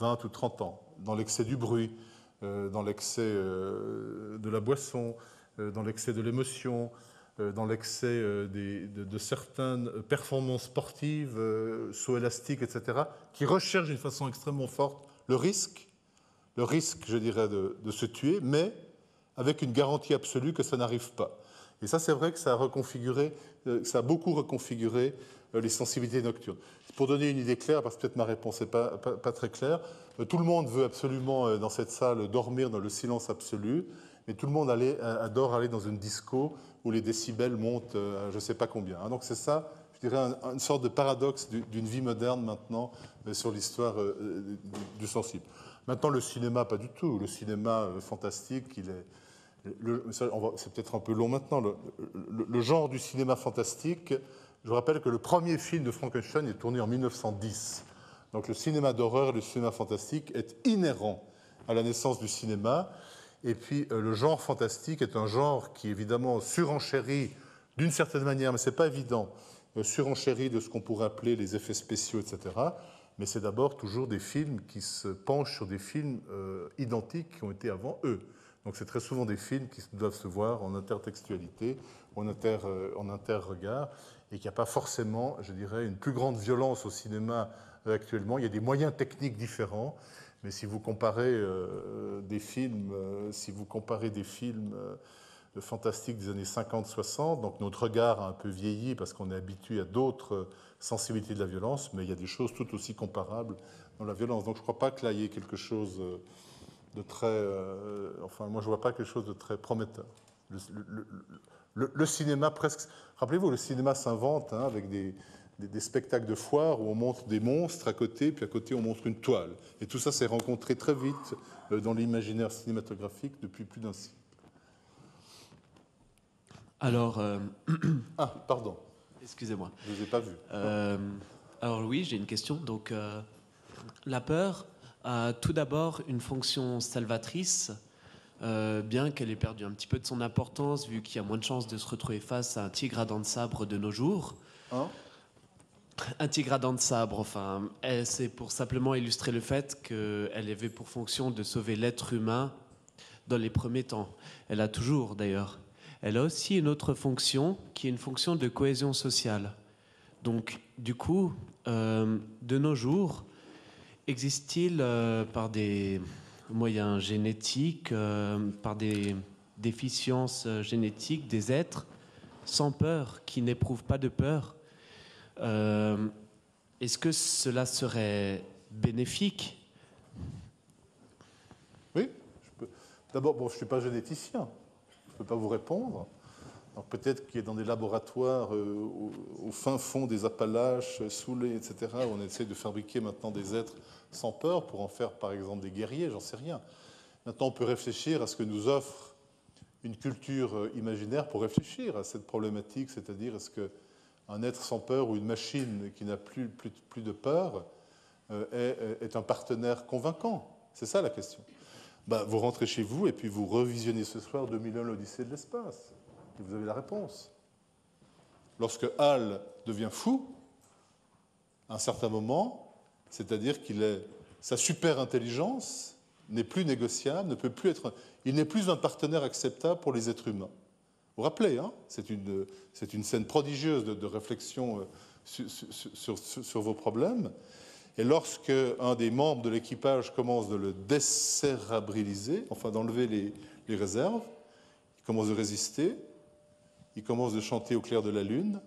20 ou 30 ans, dans l'excès du bruit, dans l'excès de la boisson, dans l'excès de l'émotion, dans l'excès de certaines performances sportives, saut élastique, etc., qui recherchent d'une façon extrêmement forte le risque, je dirais, de se tuer, mais avec une garantie absolue que ça n'arrive pas. Et ça, c'est vrai que ça a beaucoup reconfiguré les sensibilités nocturnes. Pour donner une idée claire, parce que peut-être ma réponse n'est pas très claire, tout le monde veut absolument, dans cette salle, dormir dans le silence absolu, mais tout le monde adore aller dans une disco où les décibels montent à je ne sais pas combien. Donc c'est ça, je dirais, une sorte de paradoxe d'une vie moderne maintenant sur l'histoire du sensible. Maintenant, le cinéma, pas du tout. Le cinéma fantastique, c'est peut-être un peu long maintenant, le genre du cinéma fantastique. Je vous rappelle que le premier film de Frankenstein est tourné en 1910. Donc le cinéma d'horreur et le cinéma fantastique est inhérent à la naissance du cinéma. Et puis le genre fantastique est un genre qui évidemment surenchérit d'une certaine manière, mais ce n'est pas évident, surenchérit de ce qu'on pourrait appeler les effets spéciaux, etc. Mais c'est d'abord toujours des films qui se penchent sur des films identiques qui ont été avant eux. Donc c'est très souvent des films qui doivent se voir en intertextualité, en interregard, et qu'il n'y a pas forcément, je dirais, une plus grande violence au cinéma actuellement. Il y a des moyens techniques différents, mais si vous comparez des films, fantastiques des années 50-60, donc notre regard a un peu vieilli parce qu'on est habitué à d'autres sensibilités de la violence, mais il y a des choses tout aussi comparables dans la violence. Donc je ne crois pas que là il y ait quelque chose de très... moi je ne vois pas quelque chose de très prometteur. Le cinéma presque... Rappelez-vous, le cinéma s'invente avec des spectacles de foire où on montre des monstres à côté, puis à côté on montre une toile. Et tout ça s'est rencontré très vite dans l'imaginaire cinématographique depuis plus d'un siècle. Alors... Ah, pardon. Excusez-moi. Je ne vous ai pas vu. Alors oui, j'ai une question. Donc, la peur a tout d'abord une fonction salvatrice, bien qu'elle ait perdu un petit peu de son importance, vu qu'il y a moins de chances de se retrouver face à un tigre à dents de sabre de nos jours. Hein? Un tigre à dents de sabre, enfin, c'est pour simplement illustrer le fait qu'elle avait pour fonction de sauver l'être humain dans les premiers temps. Elle a toujours, d'ailleurs. Elle a aussi une autre fonction, qui est une fonction de cohésion sociale. Donc, du coup, de nos jours, existe-t-il, par des moyens génétiques, par des déficiences génétiques, des êtres sans peur, qui n'éprouvent pas de peur? Est-ce que cela serait bénéfique? Oui. D'abord, je ne suis pas généticien. Je ne peux pas vous répondre. Alors peut-être qu'il y a dans des laboratoires au fin fond des Appalaches, Soulé, etc., où on essaie de fabriquer maintenant des êtres sans peur pour en faire, par exemple, des guerriers, j'en sais rien. Maintenant, on peut réfléchir à ce que nous offre une culture imaginaire pour réfléchir à cette problématique, c'est-à-dire est-ce qu'un être sans peur ou une machine qui n'a plus de peur est un partenaire convaincant? C'est ça la question. Vous rentrez chez vous et puis vous revisionnez ce soir 2001 l'Odyssée de l'espace. Et vous avez la réponse. Lorsque Hal devient fou, à un certain moment, c'est-à-dire sa super-intelligence n'est plus négociable, ne peut plus être... Il n'est plus un partenaire acceptable pour les êtres humains. Vous vous rappelez, hein, c'est une scène prodigieuse de réflexion sur vos problèmes. Et lorsque un des membres de l'équipage commence de le décérébraliser, enfin d'enlever les réserves, il commence de résister, il commence de chanter au clair de la lune,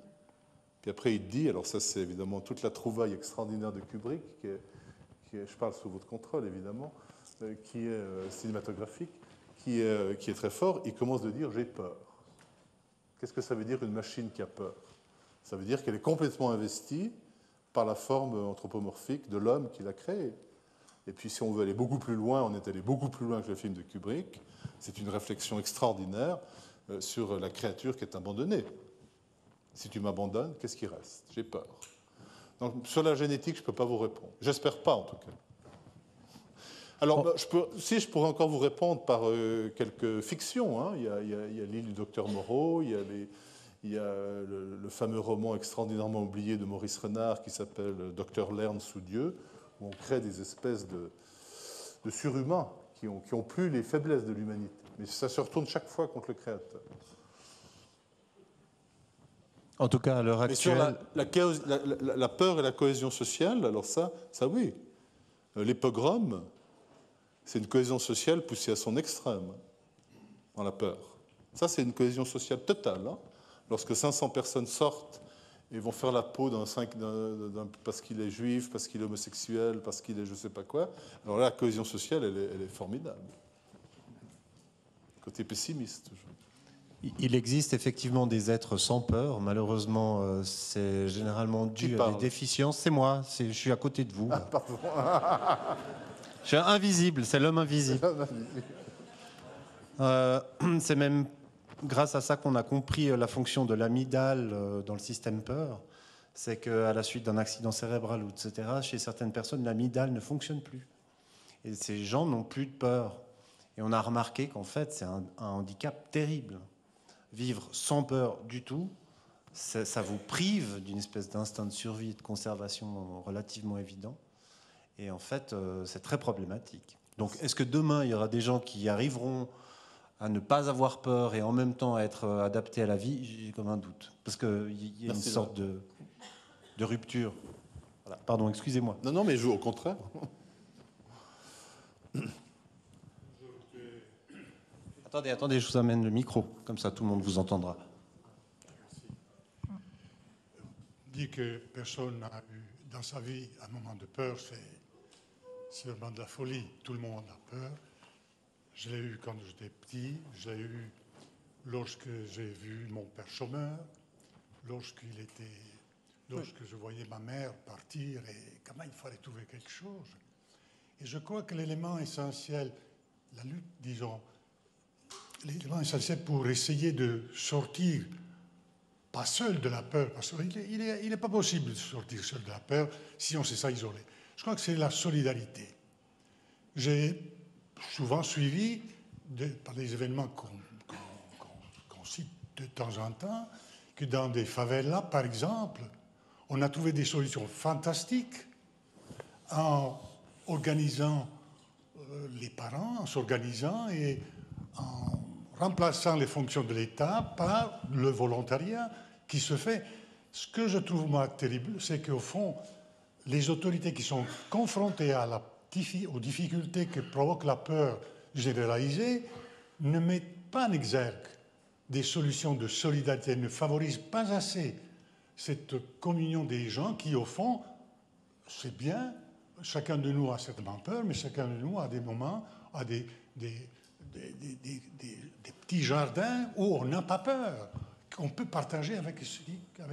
puis après il dit, alors ça c'est évidemment toute la trouvaille extraordinaire de Kubrick, qui est, je parle sous votre contrôle évidemment, qui est cinématographique, qui est très fort, il commence de dire « j'ai peur ». Qu'est-ce que ça veut dire une machine qui a peur? Ça veut dire qu'elle est complètement investie par la forme anthropomorphique de l'homme qui l'a créée. Et puis si on veut aller beaucoup plus loin, on est allé beaucoup plus loin que le film de Kubrick, c'est une réflexion extraordinaire sur la créature qui est abandonnée. Si tu m'abandonnes, qu'est-ce qui reste? J'ai peur. Donc sur la génétique, je ne peux pas vous répondre. J'espère pas en tout cas. Alors, si je pourrais encore vous répondre par quelques fictions, hein. Il y a l'île du docteur Moreau, il y a le fameux roman extraordinairement oublié de Maurice Renard qui s'appelle Docteur Lerne sous Dieu, où on crée des espèces de surhumains qui ont plus les faiblesses de l'humanité. Mais ça se retourne chaque fois contre le Créateur. En tout cas, à l'heure actuelle... Mais sur la peur et la cohésion sociale, alors ça oui. Les pogroms, c'est une cohésion sociale poussée à son extrême, dans la peur. Ça, c'est une cohésion sociale totale. Hein. Lorsque 500 personnes sortent et vont faire la peau parce qu'il est juif, parce qu'il est homosexuel, parce qu'il est je ne sais pas quoi, alors là, la cohésion sociale, elle est formidable. Côté pessimiste, toujours. Il existe effectivement des êtres sans peur. Malheureusement, c'est généralement dû à des déficiences. C'est moi, je suis à côté de vous. Ah, pardon. Je suis invisible, c'est l'homme invisible. C'est même grâce à ça qu'on a compris la fonction de l'amygdale dans le système peur. C'est qu'à la suite d'un accident cérébral, etc., chez certaines personnes, l'amygdale ne fonctionne plus. Et ces gens n'ont plus de peur. Et on a remarqué qu'en fait, c'est un handicap terrible. Vivre sans peur du tout, ça vous prive d'une espèce d'instinct de survie et de conservation relativement évident. Et en fait, c'est très problématique. Donc, est-ce que demain, il y aura des gens qui arriveront à ne pas avoir peur et en même temps à être adaptés à la vie? J'ai comme un doute. Parce qu'il y a une sorte de rupture. Voilà. Pardon, excusez-moi. Non, mais au contraire. Attendez, je vous amène le micro, comme ça tout le monde vous entendra. Dit que personne n'a eu dans sa vie un moment de peur, c'est vraiment de la folie. Tout le monde a peur. Je l'ai eu quand j'étais petit, je l'ai eu lorsque j'ai vu mon père chômeur, lorsque je voyais ma mère partir et comment il fallait trouver quelque chose. Et je crois que l'élément essentiel, la lutte, disons, l'élément essentiel pour essayer de sortir, pas seul de la peur, parce qu'il n'est pas possible de sortir seul de la peur si on sait ça isolé. Je crois que c'est la solidarité. J'ai souvent suivi, par les événements qu'on cite de temps en temps, que dans des favelas, par exemple, on a trouvé des solutions fantastiques en organisant les parents, en s'organisant et en remplaçant les fonctions de l'État par le volontariat qui se fait. Ce que je trouve, moi, terrible, c'est qu'au fond, les autorités qui sont confrontées aux difficultés que provoque la peur généralisée ne mettent pas en exergue des solutions de solidarité, ne favorisent pas assez cette communion des gens qui, au fond, c'est bien, chacun de nous a certainement peur, mais chacun de nous, à des moments, a des petits jardins où on n'a pas peur, qu'on peut partager avec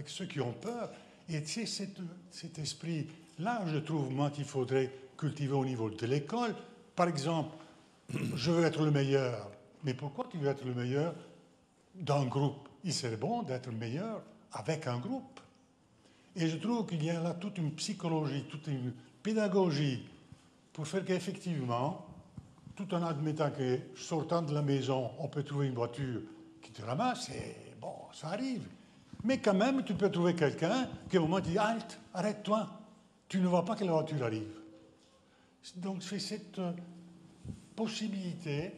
ceux qui ont peur. Et c'est cet esprit-là, je trouve, moi, qu'il faudrait cultiver au niveau de l'école. Par exemple, je veux être le meilleur. Mais pourquoi tu veux être le meilleur d'un groupe? Il serait bon d'être le meilleur avec un groupe. Et je trouve qu'il y a là toute une psychologie, toute une pédagogie pour faire qu'effectivement, tout en admettant que sortant de la maison, on peut trouver une voiture qui te ramasse, et bon, ça arrive. Mais quand même, tu peux trouver quelqu'un qui, à un moment, dit « Halte, arrête-toi, tu ne vois pas que la voiture arrive. » Donc, c'est cette possibilité,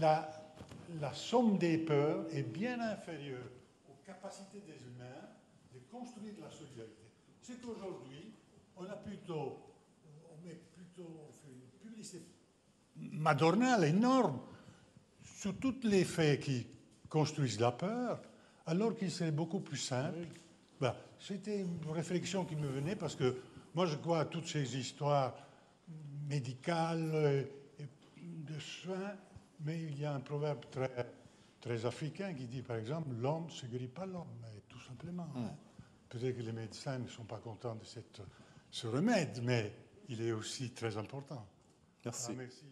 la somme des peurs est bien inférieure aux capacités des humains de construire de la solidarité. C'est qu'aujourd'hui, on fait une publicité madornale énorme sur tous les faits qui construisent la peur, alors qu'il serait beaucoup plus simple. Ben, c'était une réflexion qui me venait parce que moi je crois à toutes ces histoires médicales et de soins, mais il y a un proverbe très africain qui dit par exemple l'homme ne se guérit pas l'homme, tout simplement. Peut-être que les médecins ne sont pas contents de ce remède, mais il est aussi très important. Merci. Merci.